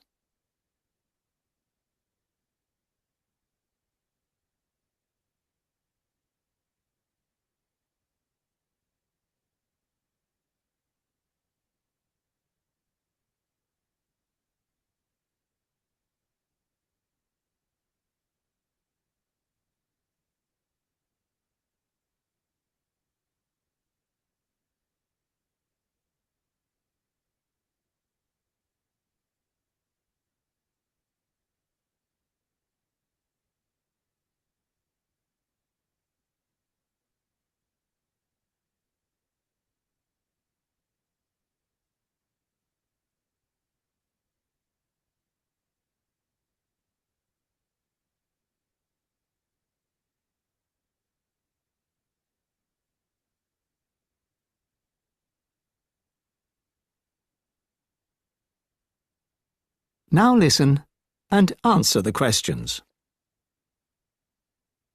Now listen and answer the questions.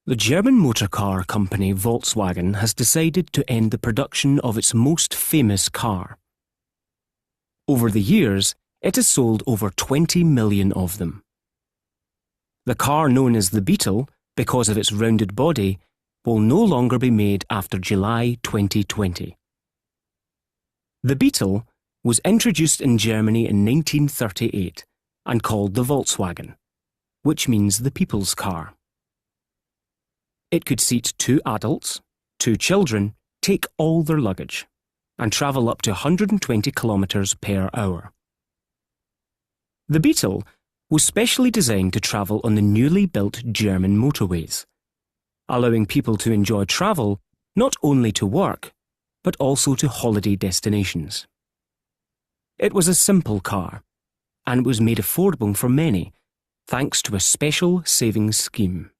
The German motor car company Volkswagen has decided to end the production of its most famous car. Over the years, it has sold over 20 million of them. The car known as the Beetle, because of its rounded body, will no longer be made after July 2020. The Beetle was introduced in Germany in 1938 and called the Volkswagen. which means the people's car. It could seat 2 adults, 2 children, take all their luggage, and travel up to 120 kilometres per hour. The Beetle was specially designed to travel on the newly built German motorways, allowing people to enjoy travel not only to work, but also to holiday destinations. It was a simple car, and it was made affordable for many, thanks to a special savings scheme.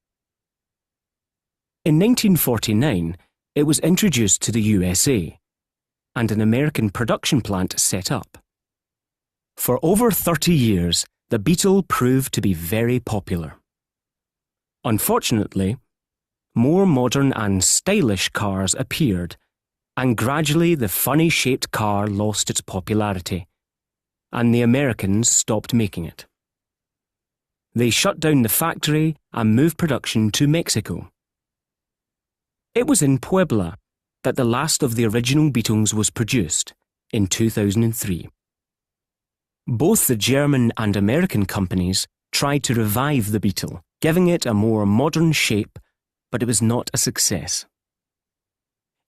In 1949, it was introduced to the USA, and an American production plant set up. For over 30 years, the Beetle proved to be very popular. Unfortunately, more modern and stylish cars appeared, and gradually the funny-shaped car lost its popularity, and the Americans stopped making it. They shut down the factory and moved production to Mexico. It was in Puebla that the last of the original Beetles was produced, in 2003. Both the German and American companies tried to revive the Beetle, giving it a more modern shape, but it was not a success.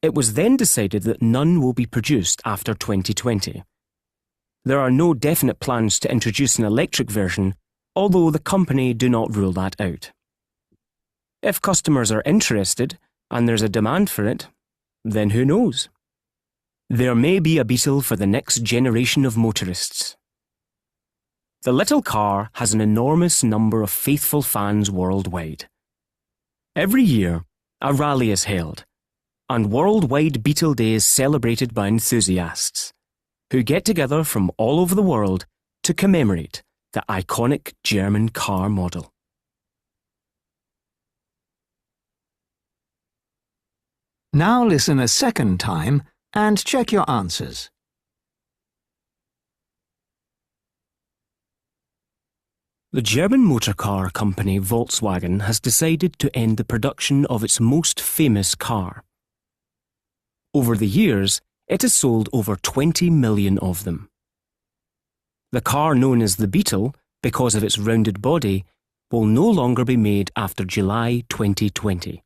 It was then decided that none will be produced after 2020. There are no definite plans to introduce an electric version, although the company do not rule that out. If customers are interested, and there's a demand for it, then who knows? There may be a Beetle for the next generation of motorists. The little car has an enormous number of faithful fans worldwide. Every year, a rally is held, and worldwide Beetle Day is celebrated by enthusiasts, who get together from all over the world to commemorate the iconic German car model. Now listen a second time and check your answers. The German motor car company Volkswagen has decided to end the production of its most famous car. Over the years, it has sold over 20 million of them. The car known as the Beetle, because of its rounded body, will no longer be made after July 2020.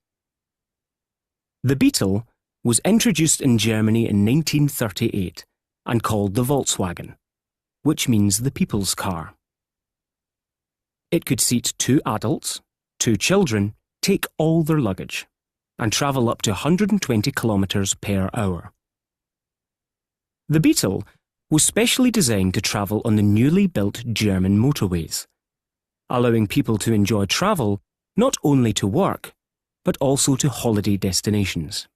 The Beetle was introduced in Germany in 1938 and called the Volkswagen, which means the people's car. It could seat 2 adults, 2 children, take all their luggage, and travel up to 120 kilometres per hour. The Beetle was specially designed to travel on the newly built German motorways, allowing people to enjoy travel not only to work, but also to holiday destinations.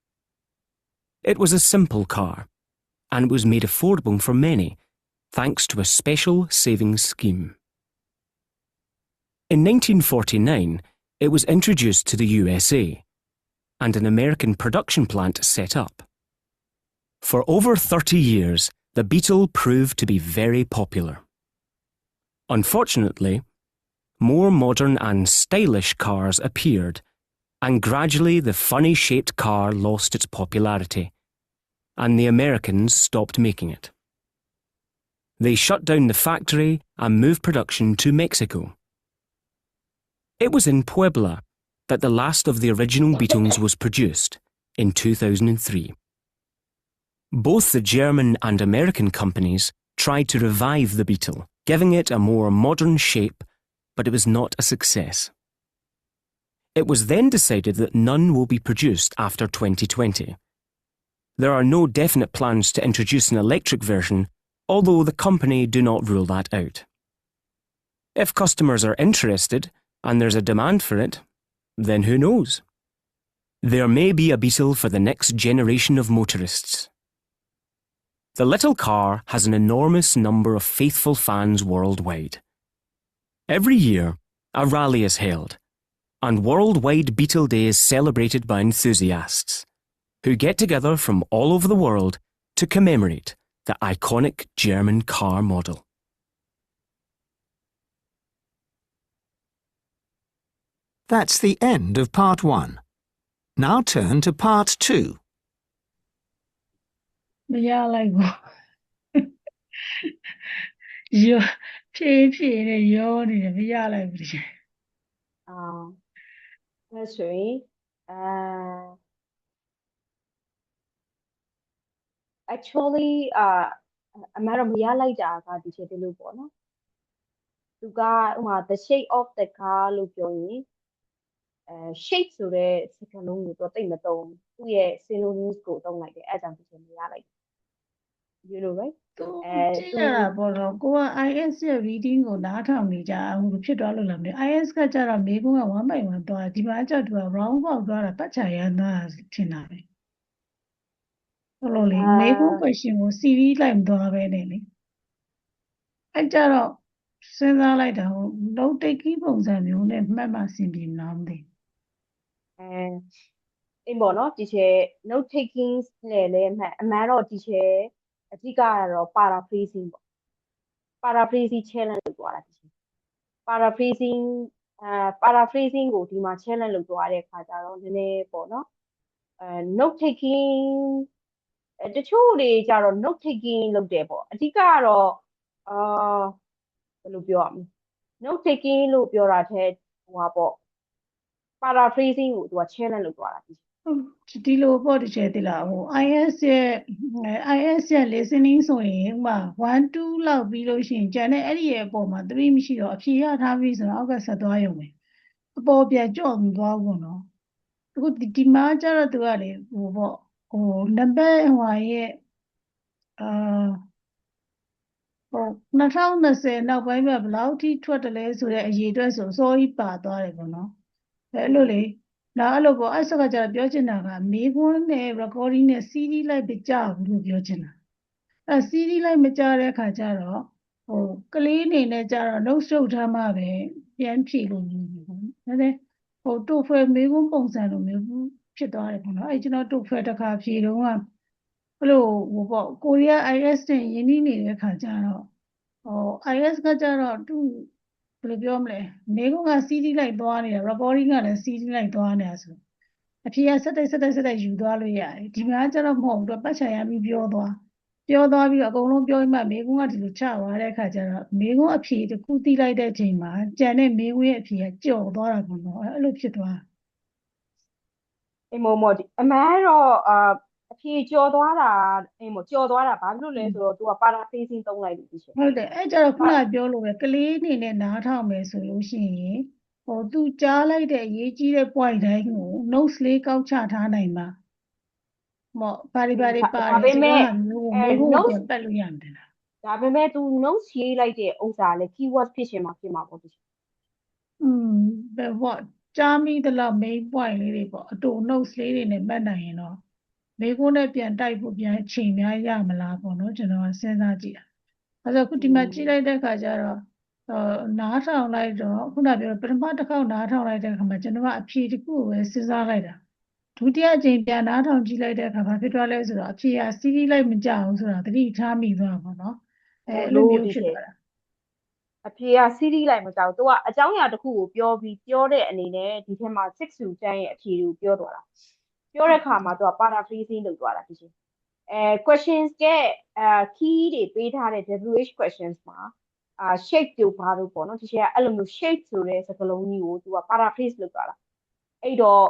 It was a simple car, and it was made affordable for many, thanks to a special savings scheme. In 1949, it was introduced to the USA, and an American production plant set up. For over 30 years, the Beetle proved to be very popular. Unfortunately, more modern and stylish cars appeared, and gradually the funny-shaped car lost its popularity, and the Americans stopped making it. They shut down the factory and moved production to Mexico. It was in Puebla that the last of the original Beetles was produced, in 2003. Both the German and American companies tried to revive the Beetle, giving it a more modern shape, but it was not a success. It was then decided that none will be produced after 2020. There are no definite plans to introduce an electric version, although the company do not rule that out. If customers are interested, and there's a demand for it, then who knows? There may be a Beetle for the next generation of motorists. The little car has an enormous number of faithful fans worldwide. Every year, a rally is held, and worldwide Beetle Day is celebrated by enthusiasts, who get together from all over the world to commemorate the iconic German car model. That's the end of part 1. Now turn to part 2. မရလိုက်ဘူးရောဖြည်းဖြည်းနဲ့ရောနေတယ်မရလိုက်ဘူး ဒါဆိုရင်actually အမှန်တော့မရလိုက်တာကဒီချက်တလို့ပေါ့နော်သူကဥမာ the shape of the car လို့ပြောရင်shape ဆိုတဲ့စကားလုံးကိုတော့တိတ်မသုံးသူ့ရဲ့ synonyms ကိုသုံးလိုက်တယ်အဲ့ဒါကြောင့်ဒီချက်မရလိုက် you know right ကြည့်ရတာပေါ့တော့ကိုက IS ရဲ့ reading ကိုနားထောင်နေကြအခုဖြစ်သွားလို့လားမသိ IS ကကြတော့မေကုန်းက1 by 1သွားဒီမှာကျတော့သူက round about သွားတာပတ်ချာရမ်းသွားတာထင်တာပဲဟုတ်လို့လေမေကုန်း question ကို series လိုက်မသွားပဲနဲ့လေအဲ့ကြတော့စဉ်းစားလိုက်တာဟို note taking ပုံစံမျိုးနဲ့မှတ်မှဆင်ပြေမလားမသိအိမ်ပေါ့နော်ဒီချက် note taking နဲ့လည်းအမှန်တော့ဒီချက်အဓိကကတော့ paraphrasing ပေါ့ paraphrasing challenge လုပ်သွားတာဒီချက် paraphrasing ကိုဒီမှာ challenge လုပ်သွားတဲ့အခါကျတော့နည်းနည်းပေါ့နော်note taking တချို့တွေကြတော့ note taking လုပ်တယ်ပေါ့အဓိကကတော့ဘယ်လိုပြောရမလဲ note taking လို့ပြောတာထက်ဟိုပါပေါ့ paraphrasing ကိုသူက challenge လုပ်သွားတာဒီလိုပေါ့တချေတိလားဟို IS ရဲ့ listening ဆိုရင်ဥမာ1 2လောက်ပြီးလို့ရှိရင်ကျန်တဲ့အဲ့ဒီရဲ့အပေါ်မှာ3မရှိတော့အဖြေရထားပြီဆိုတော့အောက်ကဆက်သွားရုံပဲအပေါ်ပြန်ကြော့မသွားဘူးနော်အခုဒီမှာကျတော့သူကလေဟိုပေါ့ဟိုနံပါတ်ဟိုရဲ့ဟို2020နောက်ပိုင်းမှာဘယ်လောက်ထိထွက်တယ်လဲဆိုတဲ့အရေးအတွက်ဆိုစောကြီးပါသွားတယ်ပေါ့နော်အဲ့လိုလေနောက်အဲ့လိုပေါ့အဲ့ဆက်ကကျတော့ပြောချင်တာကမေခွန်းနဲ့ recording နဲ့ CD လိုက်ပြကြဘူးလို့ပြောချင်တာအဲ့ CD လိုက်မကြတဲ့အခါကျတော့ဟိုကလေးအနေနဲ့ကျတော့ note ထုတ်ထားမှပဲပြန်ဖြေလို့မျိုးပေါ့နည်းနည်းဟိုတိုဖွယ်မေခွန်းပုံစံလိုမျိုးဖြစ်သွားတယ်ပေါ့နော်အဲ့ကျွန်တော်တိုဖွယ်တစ်ခါဖြေတော့ကအဲ့လိုဟိုပေါ့ကိုရီးယား IS နဲ့ရင်းနှီးနေတဲ့အခါကျတော့ဟို IS ကကျတော့သူဘယ်လိုပြောမလဲမေကုန်းက CD လိုက်သွားနေတာ recording ကလည်း CD လိုက်သွားနေတာဆိုအဖြေကဆက်တိုက်ယူသွားလို့ရတယ်ဒီမှာကျတော့မဟုတ်ဘူးပတ်ချာရပြီးပြောသွားပြီးတော့အကုန်လုံးပြောမှမေကုန်းကဒီလိုချသွားတဲ့အခါကျတော့မေကုန်းအဖြေတစ်ခုသိလိုက်တဲ့အချိန်မှာကြံတဲ့မေကုန်းရဲ့အဖြေကကြော်သွားတာပေါ့နော်အဲ့လိုဖြစ်သွားအိမ်မော်ဒီအမှန်တော့အဖြေကြော်သွားတာအိမ်မော်ကြော်သွားတာဘာဖြစ်လို့လဲဆိုတော့ तू က paraphrasing သုံးလိုက်လို့ဖြစ်ဟုတ်တယ်အဲ့ကြတော့ခုနပြောလို့ပဲကလေးအနေနဲ့နားထောင်မယ်ဆိုလို့ရှိရင်ဟို तू ကြားလိုက်တဲ့အရေးကြီးတဲ့ point တိုင်းကို notes လေးကောက်ချထားနိုင်မှာမော်ဘာတွေပါတယ်ဒါပေမဲ့ notes ပတ်လို့ရမယ်လားဒါပေမဲ့ तू notes ရေးလိုက်တဲ့ဥစ္စာလည်း keyword ဖြစ်ရှင်မှာဖြစ်မှာပေါ့ဘယ်ပေါ့ကြားမိသလောက် main point လေးတွေပေါ့အတူ notes လေးတွေနဲ့မှတ်နိုင်ရင်တော့မေကုန်းနဲ့ပြန်တိုက်ဖို့ပြန်ချိန်များရမလားပေါ့နော်ကျွန်တော်စဉ်းစားကြည့်တာအဲ့တော့ခုဒီမှာကြည့်လိုက်တဲ့အခါကျတော့နားထောင်လိုက်တော့ခုနပြောပထမတစ်ခေါက်နားထောင်လိုက်တဲ့အခါမှာကျွန်တော်ကအဖြေတစ်ခုကိုပဲစဉ်းစားလိုက်တာဒုတိယအကြိမ်ပြန်နားထောင်ကြည့်လိုက်တဲ့အခါမှာဖြစ်သွားလဲဆိုတော့အဖြေကစီးလိုက်မကြဘူးဆိုတာသတိထားမိသွားပါတော့အဲ့လိုမျိုးဖြစ်သွားတာအဖြေကစီးလိုက်မကြောက်သူကအကြောင်းအရာတစ်ခုကိုပြောတဲ့အနေနဲ့ဒီထဲမှာ6 to 10ရဲ့အဖြေကိုပြောသွားတာပြောတဲ့အခါမှာသူက paraphrasing လုပ်သွားတာဒီချင်းquestions တဲ့key တွေပေးထားတဲ့ WH questions မှာshape တို့ဘာလို့ပေါ့နော်ဒီချင်းကအဲ့လိုမျိုး shape ဆိုတဲ့စကားလုံးကြီးကိုသူက paraphrase လုပ်သွားတာအဲ့တော့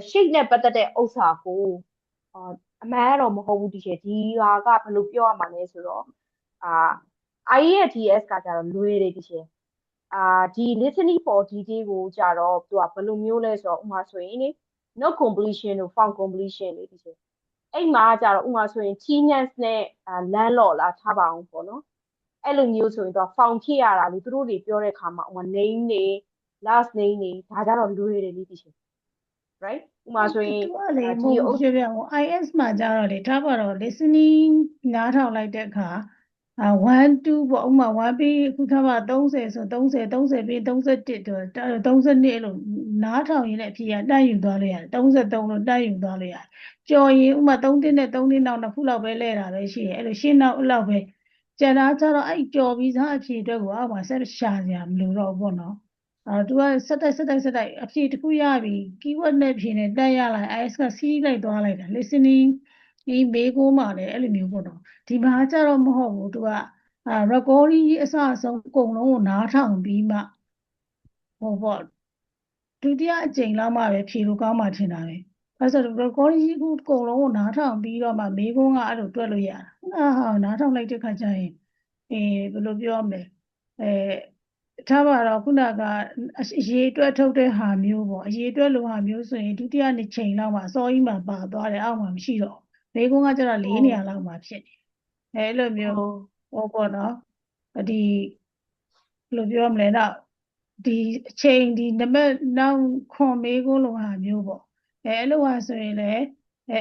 shape နဲ့ပတ်သက်တဲ့ဥစ္စာကိုအမှန်တော့မဟုတ်ဘူးဒီချင်းဒီဟာကဘယ်လိုပြောရမှာလဲဆိုတော့IELTS ကကြတော့လွယ်တယ်ဒီချင်းဒီ listening for detail ကိုကြတော့သူကဘယ်လိုမျိုးလဲဆိုတော့ဥမာဆိုရင်လေnote completion တို့ found completion လေးဒီချင်းအဲ့မှာကြတော့ဥမာဆိုရင် genius နဲ့ landlord လားထားပါအောင်ပေါ့နော်အဲ့လိုမျိုးဆိုရင်တော့ found ဖြစ်ရတာလေသူတို့တွေပြောတဲ့အခါမှာဥမာ name တွေ last name တွေဒါကြတော့လွယ်တယ်လေဒီချင်း right ဥမာဆိုရင်ဒီ IS မှာကြတော့လေထားပါတော့ listening နားထောင်လိုက်တဲ့အခါ1 2ပေါ့ဥမာ1ပြီးအခုထားပါ30ဆို30ပြီး31တော့32လို့နားထောင်ရင်လည်းအဖြေကတက်ယူသွားလို့ရတယ်33လို့တက်ယူသွားလို့ရတယ်ကြော်ရင်ဥမာ3တင်းနဲ့3တင်းနောက်တစ်ခုလောက်ပဲလဲတာပဲရှိတယ်အဲ့လိုရှင်းနောက်လောက်ပဲကျန်တာကျတော့အဲ့ကြော်ပြီးသားအဖြေအတွက်ကိုအောက်မှာဆက်ရှာစရာမလိုတော့ဘူးပေါ့နော်သူကဆက်တိုက်အဖြေတစ်ခုရပြီ keyword နဲ့ဖြေနေတက်ရလိုက် IS ကစီးလိုက်သွားလိုက်တာ listening ဒီမေးခွန်းမှာလည်းအဲ့လိုမျိုးပေါ့နော်ဒီမှာကျတော့မဟုတ်ဘူးသူကrecording ကြီးအစအဆုံးအကုန်လုံးကိုနားထောင်ပြီးမှဟိုပေါ့ ဒုတိယအကြိမ်လောက်မှပဲဖြေလို့ကောင်းမှထင်တာပဲအဲဆိုတော့ recording ကြီးခုအကုန်လုံးကိုနားထောင်ပြီးတော့မှမေးခွန်းကအဲ့လိုတွက်လို့ရတာဟာနားထောင်လိုက်တဲ့ခါကျရင်ဘယ်လိုပြောမလဲထားပါတော့ခုနကအရေးအတွက်ထုတ်တဲ့ဟာမျိုးပေါ့အရေးအတွက်လိုဟာမျိုးဆိုရင်ဒုတိယနှစ်ချိန်လောက်မှအစောကြီးမှပါသွားတယ်အောက်မှမရှိတော့မေးခွန်းကကျတော့4နေရာလောက်မှဖြစ်နေအဲ့လိုမျိုးဟောပေါ့နော်ဒီဘယ်လိုပြောမလဲတော့ဒီအချိန်ဒီနံပါတ်နောက်ခွန်မေးခွန်းလိုဟာမျိုးပေါ့အဲ့လိုဟာဆိုရင်လည်း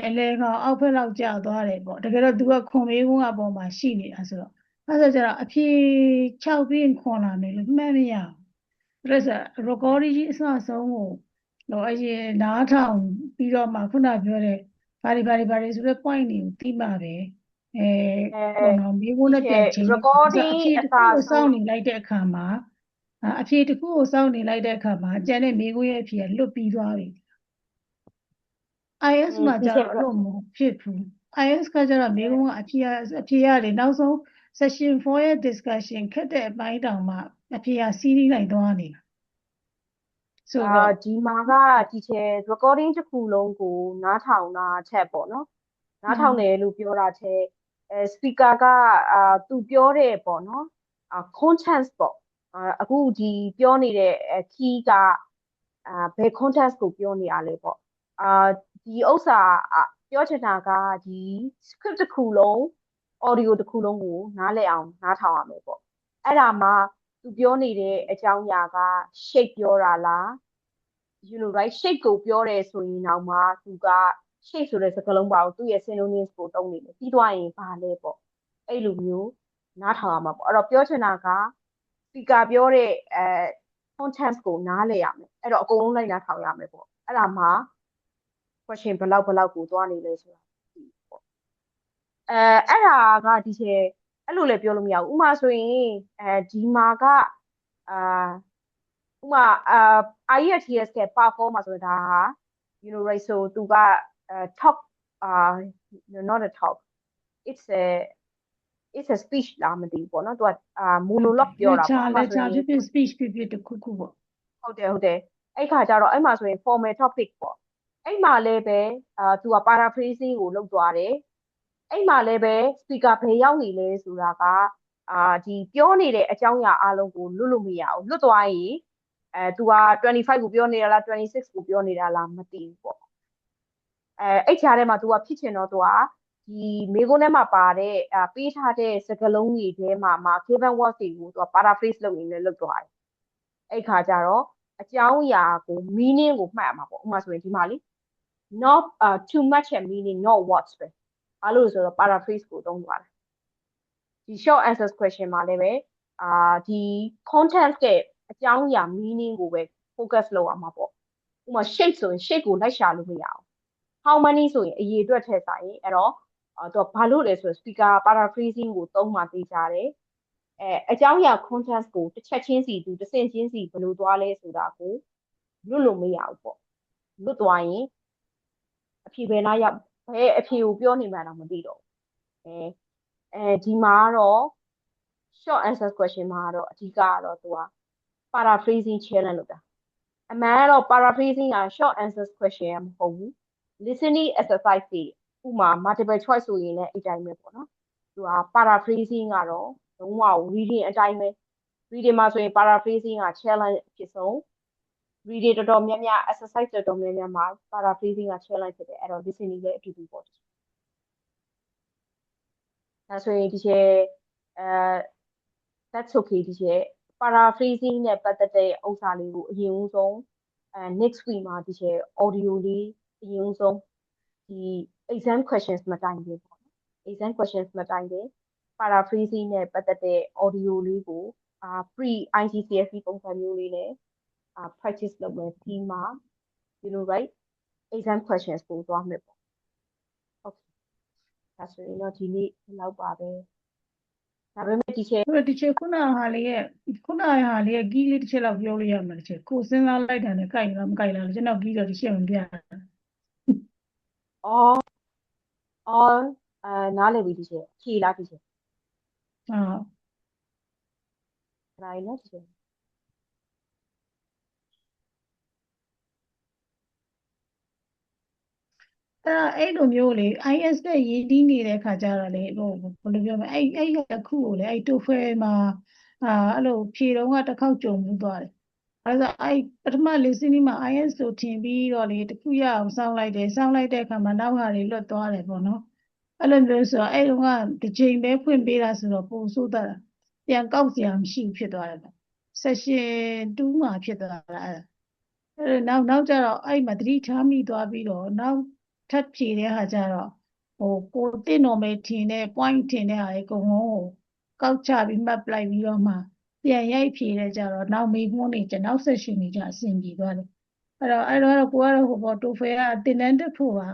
အလဲကောင်အောက်ဖက်လောက်ကျသွားတယ်ပေါ့တကယ်တော့သူကခွန်မေးခွန်းကပေါ်မှာရှိနေတာဆိုတော့အဲ့ဒါဆိုကျတော့အဖြေ6ပြီးခွန်လာမယ်လို့မှတ်မရဘူးဒါဆို recording ကြီးအစဆုံးကိုတော့အရင်နားထောင်ပြီးတော့မှခုနပြောတဲ့ဘာတွေဆိုတဲ့ point တွေကိုသိမှပဲပေါ့နော်မိဖို့နဲ့ပြန်ချင်း recording အဖြေတစ်ခုကိုစောင့်နေလိုက်တဲ့အခါမှာအဖြေတစ်ခုကိုစောင့်နေလိုက်တဲ့အခါမှာကျန်တဲ့မိကိုရဲ့အဖြေကလွတ်ပြီးသွားပြီ IS မှာကျတော့လို့မဖြစ်ဘူး IS ကကျတော့မိကုန်းကအဖြေရတယ်နောက်ဆုံး session 4ရဲ့ discussion ခက်တဲ့အပိုင်းတောင်မှအဖြေကစီးပြီးလိုက်သွားနေတာဆိုတော့ဒီမှာကဒီချေ recording တစ်ခုလုံးကိုနားထောင်တာချက်ပေါ့နော်နားထောင်တယ်လို့ပြောတာချက်speaker ကသူပြောတဲ့ပေါ့နော် content ပေါ့အခုဒီပြောနေတဲ့ key ကဘယ် content ကိုပြောနေရလဲပေါ့ဒီဥစ္စာပြောချင်တာကဒီ script တစ်ခုလုံး audio တစ်ခုလုံးကိုနားလည်အောင်နားထောင်ရမယ်ပေါ့အဲ့ဒါမှသူပြောနေတဲ့အကြောင်းအရာက shape ပြောတာလား you know right shape ကိုပြောတယ်ဆိုရင်တော့မှသူက shape ဆိုတဲ့စကားလုံးပါကိုသူ့ရဲ့ synonyms ကိုသုံးနေတယ်ပြီးသွားရင်ဘာလဲပေါ့အဲ့လိုမျိုးနားထောင်ရမှာပေါ့အဲ့တော့ပြောချင်တာက speaker ပြောတဲ့content ကိုနားလည်ရမယ်အဲ့တော့အကုန်လုံးလိုက်နားထောင်ရမယ်ပေါ့အဲ့ဒါမှ question ဘယ်လောက်ကိုသွားနေလဲဆိုတာပေါ့အဲ့ဒါကဒီချေအဲ့လိုလည်းပြောလို့မရဘူးဥမာဆိုရင်ဒီမှာကဥမာIELTS က part 4မှာဆိုတာ you know right so သူက talk not a talk it's a speech လားမသိဘူးပေါ့နော်သူကmonologue ပြောတာပေါ့လက်ချာဖြစ် speech ဖြစ်တခုခုပေါ့ဟုတ်တယ်အဲ့ခါကျတော့အဲ့မှာဆိုရင် formal topic ပေါ့အဲ့မှာလည်းပဲသူက paraphrasing ကိုလုပ်သွားတယ်အဲ့မှာလည်းပဲ speaker ဘယ်ရောက်နေလဲဆိုတာကဒီပြောနေတဲ့အကြောင်းအရာအလုံးကိုလွတ်လို့မရဘူးလွတ်သွားရင်သူက25ကိုပြောနေတာလား26ကိုပြောနေတာလားမသိဘူးပေါ့အဲ့ခြားထဲမှာသူကဖြစ်ချင်တော့သူကဒီမေကုန်းထဲမှာပါတဲ့ပေးထားတဲ့စကားလုံးတွေထဲမှာ given words တွေကိုသူက paraphrase လုပ်နေလဲလုပ်သွားတယ်အဲ့ခါကျတော့အကြောင်းအရာကို meaning ကိုမှတ်ရမှာပေါ့ဥပမာဆိုရင်ဒီမှာလေ not too much meaning not words ပဲအဲ့လိုဆိုတော့ paraphrase ကိုသုံးသွားတယ်ဒီ short answers question မှာလည်းပဲဒီ content ရဲ့အကြောင်းအရာ meaning ကိုပဲ focus လုပ်ရမှာပေါ့ဥပမာ shape ဆိုရင် shape ကိုလိုက်ရှာလို့မရအောင် how many ဆိုရင်အရေးအတွက်ထည့်ဆိုင်အဲ့တော့သူကဘာလို့လဲဆိုတော့ speaker paraphrasing ကိုသုံးမှသိကြတယ်အကြောင်းအရာ content ကိုတစ်ချက်ချင်းစီတစ်ဆင့်ချင်းစီဘယ်လိုသွားလဲဆိုတာကိုလွတ်လို့မရဘူးပေါ့လွတ်သွားရင်အဖြေပဲလားရောက်ဘယ်အဖြေကိုပြောနေမှန်းတော့မသိတော့ဒီမှာကတော့ short answer question မှာတော့အဓိကကတော့သူက paraphrasing challenge လုပ်တာအမှန်ကတော့ paraphrasing က short answer question မဟုတ်ဘူး listening exercise တွေဥမာ multiple choice ဆိုရင်လည်းအဲ့တိုင်းပဲပေါ့နော်သူက paraphrasing ကတော့လုံးဝ reading အတိုင်းပဲ reading မှာဆိုရင် paraphrasing က challenge အဖြစ်ဆုံး reading တော်တော်များများ exercise တော်တော်များများမှာ paraphrasing က challenge ဖြစ်တယ်အဲ့တော့ listening လည်းအတူတူပေါ့ဒါဆိုရင်ဒီချေthat's okay ဒီချေ paraphrasing နဲ့ပတ်သက်တဲ့ဥစ္စာလေးကိုအရင်ဆုံးnext week မှာဒီချေ audio လေးအရင်ဆုံးဒီ exam questions မတိုင်ဘူးပေါ့နော် exam questions မတိုင်ဘူး paraphrasing နဲ့ပတ်သက်တဲ့ audio လေးကိုpre IGCSE ပုံစံမျိုးလေးနဲ့practice လုပ်မယ်ဒီမှာ you know right exam questions ပို့သွားမယ်ပေါ့ okay ဒါဆိုရင်တော့ဒီနေ့ဒီလောက်ပါပဲဒါပေမဲ့ဒီချေခုနဟာလေးရဲ့ key လေးတစ်ချက်လောက်ပြောလို့ရမှာတစ်ချက်ကိုစဉ်းစားလိုက်တာနဲ့ကြိုက်လားမကြိုက်လားကျွန်တော် key တော့တစ်ချက်မပြနားလည်ပြီဒီချေဖြေလားဒီချေဟုတ်နိုင်နော်ဒီချေ အဲ့လိုမျိုးလေ IS နဲ့ရည်တည်နေတဲ့ခါကျတော့လေဘယ်လိုပြောမလဲအဲ့တစ်ခုကိုလေအဲ့တိုဖွယ်မှာအဲ့လိုဖြေတော့ကတစ်ခေါက်ကြုံမှုသွားတယ်အဲ့ဒါအဲ့ပထမ listening မှာ IS ဆိုထင်ပြီးတော့လေတစ်ခုရအောင်စောင်းလိုက်တယ်စောင်းလိုက်တဲ့အခါမှာနောက်ဟာတွေလွတ်သွားတယ်ပေါ့နော်အဲ့လိုမျိုးဆိုတော့အဲ့တုန်းကတစ်ချိန်ပဲဖွင့်ပေးတာဆိုတော့ပိုဆိုးတာပြန်ကောက်စရာမရှိဘူးဖြစ်သွားတယ်ပေါ့ session 2မှာဖြစ်သွားတာအဲ့နောက်ကျတော့အဲ့မှာသတိထားမိသွားပြီးတော့နောက်ထပ်ဖြေတဲ့ဟာကျတော့ကိုတင်တော်မယ်ထင်တဲ့ point ထင်တဲ့ဟာအကုန်လုံးကိုကောက်ချပြီးမှတ်ပလိုက်ပြီးတော့မှပြန်ရိုက်ဖြေတဲ့ကြတော့နောက်မေးခွန်းတွေကျနောက် session တွေကျအဆင်ပြေသွားတယ်အဲ့တော့ကိုကတော့တိုဖေကတင်တန်းတက်ဖို့ပါ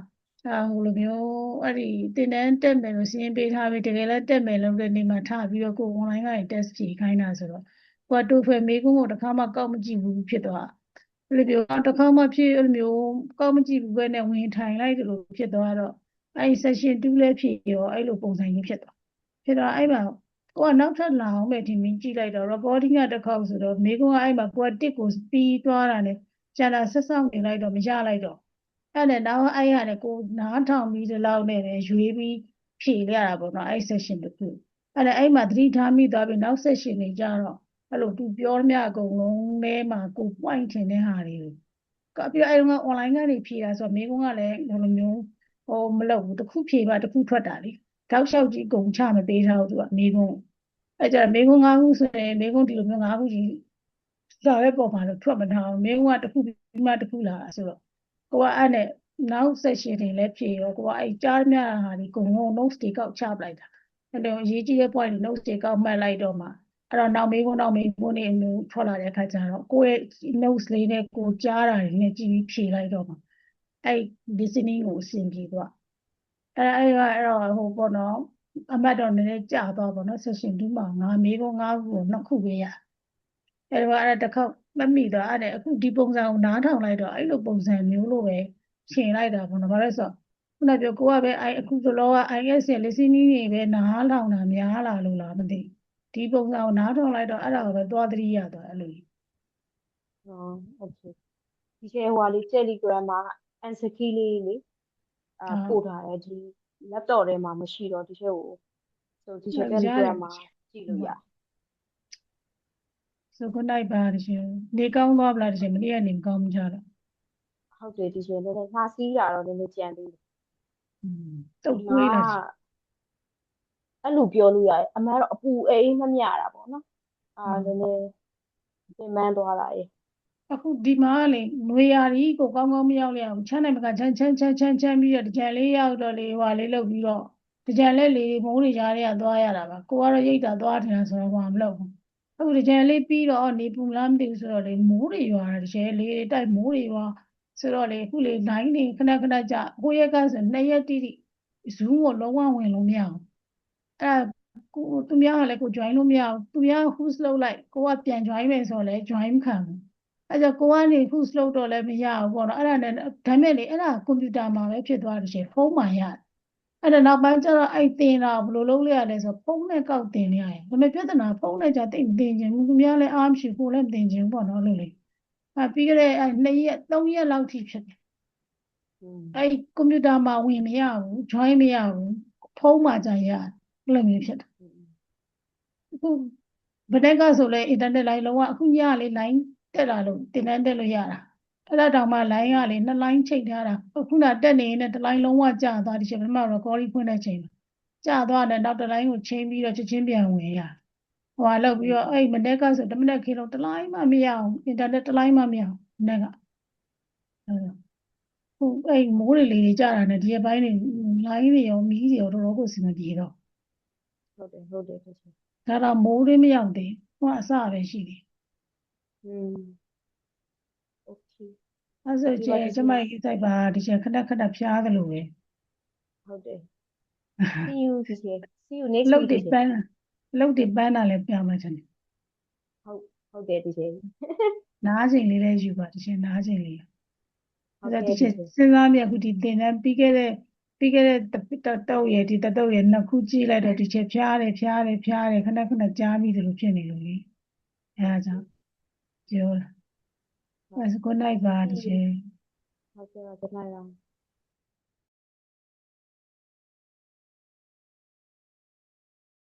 ဟိုလိုမျိုးအဲ့ဒီတင်တန်းတက်မယ်လို့စီရင်ပေးထားပြီးတကယ်လည်းတက်မယ်လို့တဲ့နေ့မှာထားပြီးတော့ကို online ကနေ test ဖြေခိုင်းတာဆိုတော့ကိုကတိုဖေမေးခွန်းကိုတစ်ခါမှကောက်မကြည့်ဘူးဖြစ်သွားအဲ့လိုမျိုးတစ်ခါမှဖြစ်အဲ့လိုမျိုးကောက်မကြည့်ဘူးပဲနဲ့ဝင်ထိုင်လိုက်တယ်လို့ဖြစ်သွားတော့အဲ့ session 2လည်းဖြစ်ရောအဲ့လိုပုံစံကြီးဖြစ်သွားဖြစ်တော့အဲ့မှာကိုကနောက်ထပ်လာအောင်ပဲဒီမင်းကြည့်လိုက်တော့ recording ကတစ်ခေါက်ဆိုတော့မိကုန်းကအဲ့မှာကိုကတစ်ကိုပြီးသွားတာနဲ့ကျန်တာဆက်ဆောင်နေလိုက်တော့မရလိုက်တော့အဲ့နဲ့နောက်အဲ့ရတယ်ကိုနားထောင်ပြီးဒီလောက်နဲ့ပဲရွေးပြီးဖြေရတာပေါ့နော်အဲ့ session တစ်ခုအဲ့ဒါအဲ့မှာသတိထားမိသွားပြီးနောက် session တွေကြတော့အဲ့လိုသူပြောမြအကုန်လုံးထဲမှာကို point ထင်တဲ့ဟာတွေကိုပြီးတော့အဲ့တော့ online ကနေဖြေတာဆိုတော့မိကုန်းကလည်းဘယ်လိုမျိုးမလုပ်ဘူးတစ်ခုဖြေမှတစ်ခုထွက်တာလေတောက်လျှောက်ကြီးအကုန်ချမပေးထားဘူးသူကမိကုန်းအဲ့ကြမေကုန်း၅ခုဆိုရင်မေကုန်းဒီလိုမျိုး၅ခုကြီးလာတဲ့ပုံမှာတော့ထွက်မထားဘူးမေကုန်းကတစ်ခုပြီးမှတစ်ခုလာတာဆိုတော့ကိုကအဲ့နဲ့နောက် session တွေလည်းဖြေရောကိုကအဲ့ကြားမြတာဟာဒီအကုန်လုံး notes တွေကောက်ချပလိုက်တာအဲ့တော့အရေးကြီးတဲ့ point တွေ notes တွေကောက်မှတ်လိုက်တော့မှအဲ့တော့နောက်မေကုန်းနေမျိုးထွက်လာတဲ့အခါကျတော့ကိုယ့်ရဲ့ notes လေးနဲ့ကိုကြားတာတွေနဲ့ကြည့်ပြီးဖြေလိုက်တော့မှအဲ့ listening ကိုအဆင်ပြေသွားအဲ့တော့ဟိုပေါ့နော်အမှတ်တော့နည်းနည်းကြာသွားပေါ့နော် session 2မှာမေကုန်း၅ခုကို2ခုပဲရအဲ့တော့အဲ့တစ်ခေါက်မမိတော့အဲ့အခုဒီပုံစံကိုနားထောင်လိုက်တော့အဲ့လိုပုံစံမျိုးလိုပဲရှင်းလိုက်တာပေါ့နော်ဘာလို့ဆိုခုနပြောကိုကပဲအခုစလောက IS ရဲ့ listening တွေပဲနားထောင်တာများလာလို့လားမသိဒီပုံစံကိုနားထောင်လိုက်တော့အဲ့ဒါကိုပဲသွားသတိရသွားအဲ့လိုဟုတ်ကဲ့ဒီကျေဟိုလေး Telegram မှာ answer key လေးလေပို့ထားတယ်ဒီ laptop ထဲမှာမရှိတော့ဒီချက်ကိုဆိုဒီချက် Telegram မှာကြည့်လို့ရဆိုခုနိုင်ပါတရှင်နေကောင်းသွားပလားတရှင်မနေ့ကနေမကောင်းကြတော့ဟုတ်တယ်ဒီချက်လည်းငါစီးတာတော့နည်းနည်းကြံသေးတယ်တုတ်ကွေးလားအဲ့လိုပြောလို့ရတယ်အမှန်တော့အပူအိမ်မမြတာပေါ့နော်နည်းနည်းပြင်ပန်းသွားတာရေအခုဒီမှာလေနွေရာကြီးကိုကောင်းကောင်းမရောက်ရအောင်ချမ်းနိုင်မကချမ်းပြီးတော့တကြံလေးရောက်တော့လေဟွာလေးလုပ်ပြီးတော့တကြံလေးလေမိုးတွေကြားထဲကသွားရတာပါကိုကတော့ရိတ်တာသွားတယ်ဆိုတော့ဟွာမလုပ်ဘူးအခုတကြံလေးပြီးတော့နေပူလားမသိဘူးဆိုတော့လေမိုးတွေရွာတာတကြံလေးတိုက်မိုးတွေရွာဆိုတော့လေအခုလေနိုင်နေခဏကြာဟိုရက်ကဆို2ရက်တိတိ Zoom ကိုလုံးဝဝင်လို့မရဘူးအဲ့ကိုသူများကလည်းကို join လို့မရဘူးသူများ host လုပ်လိုက်ကိုကပြန် join မယ်ဆိုတော့လေ join ခံဘူးအဲ့ကြောင့်ကိုကနေ host လုပ်တော့လည်းမရဘူးပေါ့နော်အဲ့ဒါနဲ့ဒါမဲ့လေအဲ့ဒါကွန်ပျူတာမှာပဲဖြစ်သွားတယ်ရှင်ဖုန်းမှာရတယ်အဲ့ဒါနောက်ပိုင်းကျတော့အဲ့တင်တာဘယ်လိုလုပ်လိုက်ရလဲဆိုဖုန်းနဲ့ကောက်တင်ရရင်ဒါပေမဲ့ပြဿနာဖုန်းနဲ့ကြတင်ခြင်းသူများလည်းအားမရှိကိုလည်းတင်ခြင်းပေါ့နော်လို့လေပြီးကြတဲ့အဲ့2ရက်3ရက်လောက်ထိဖြစ်တယ်အဲ့ကွန်ပျူတာမှာဝင်မရဘူး join မရဘူးဖုန်းမှာကြာရတယ်အဲ့လိုမျိုးဖြစ်တယ်အခုဗဒက်ကဆိုလဲ internet line လုံးဝအခုညလေး line တက်လာလို့တင်တန်းတက်လို့ရတာအဲ့ဒါတောင်မှ line ကလေ2 line ချိန်ထားတာခုနတက်နေရင်တစ် line လုံးဝကျသွားဒီချိန်မှာ recording ဖွင့်တဲ့ချိန်ကျသွားတယ်နောက်တစ် line ကိုချိန်ပြီးတော့ချက်ချင်းပြန်ဝင်ရဟိုလောက်ပြီးတော့အဲ့မနေ့ကဆို10မိနစ်ခေလုံးတစ် line မှမရအောင် internet တစ် line မှမရအောင်မနေ့ကအဲ့မိုးတွေလေကြတာနဲ့ဒီအပိုင်းတွေ line တွေရောမီးတွေရောတော်တော်ကိုစင်မပြေတော့ဟုတ်တယ်ဒါတော့မိုးတွေမရောက်သေးဟိုအစပဲရှိတယ်โอเคအဲ့ဆိုကျမကြီးစိုက်ပါဒီချက်ခဏဖျားသလိုပဲဟုတ်တယ် see you next week လုတ်တွေပန်းတာလည်းပြောင်းမှချင်တယ်ဟုတ်တယ်ဒီချက်နားချိန်လေးလည်းယူပါဒီချက်နားချိန်လေးအဲ့ဒါဒီချက်စဉ်းစားမြအခုဒီတင်တန်းပြီးခဲ့တဲ့တုတ်ရဲ့ဒီတုတ်ရဲ့နှစ်ခုကြည့်လိုက်တော့ဒီချက်ဖျားတယ်ခဏကြားမိတယ်လို့ဖြစ်နေလို့လေအဲ့ဒါကြောင့်ပြောတာgood night ပါဒီချက်ဟုတ်ကဲ့ good night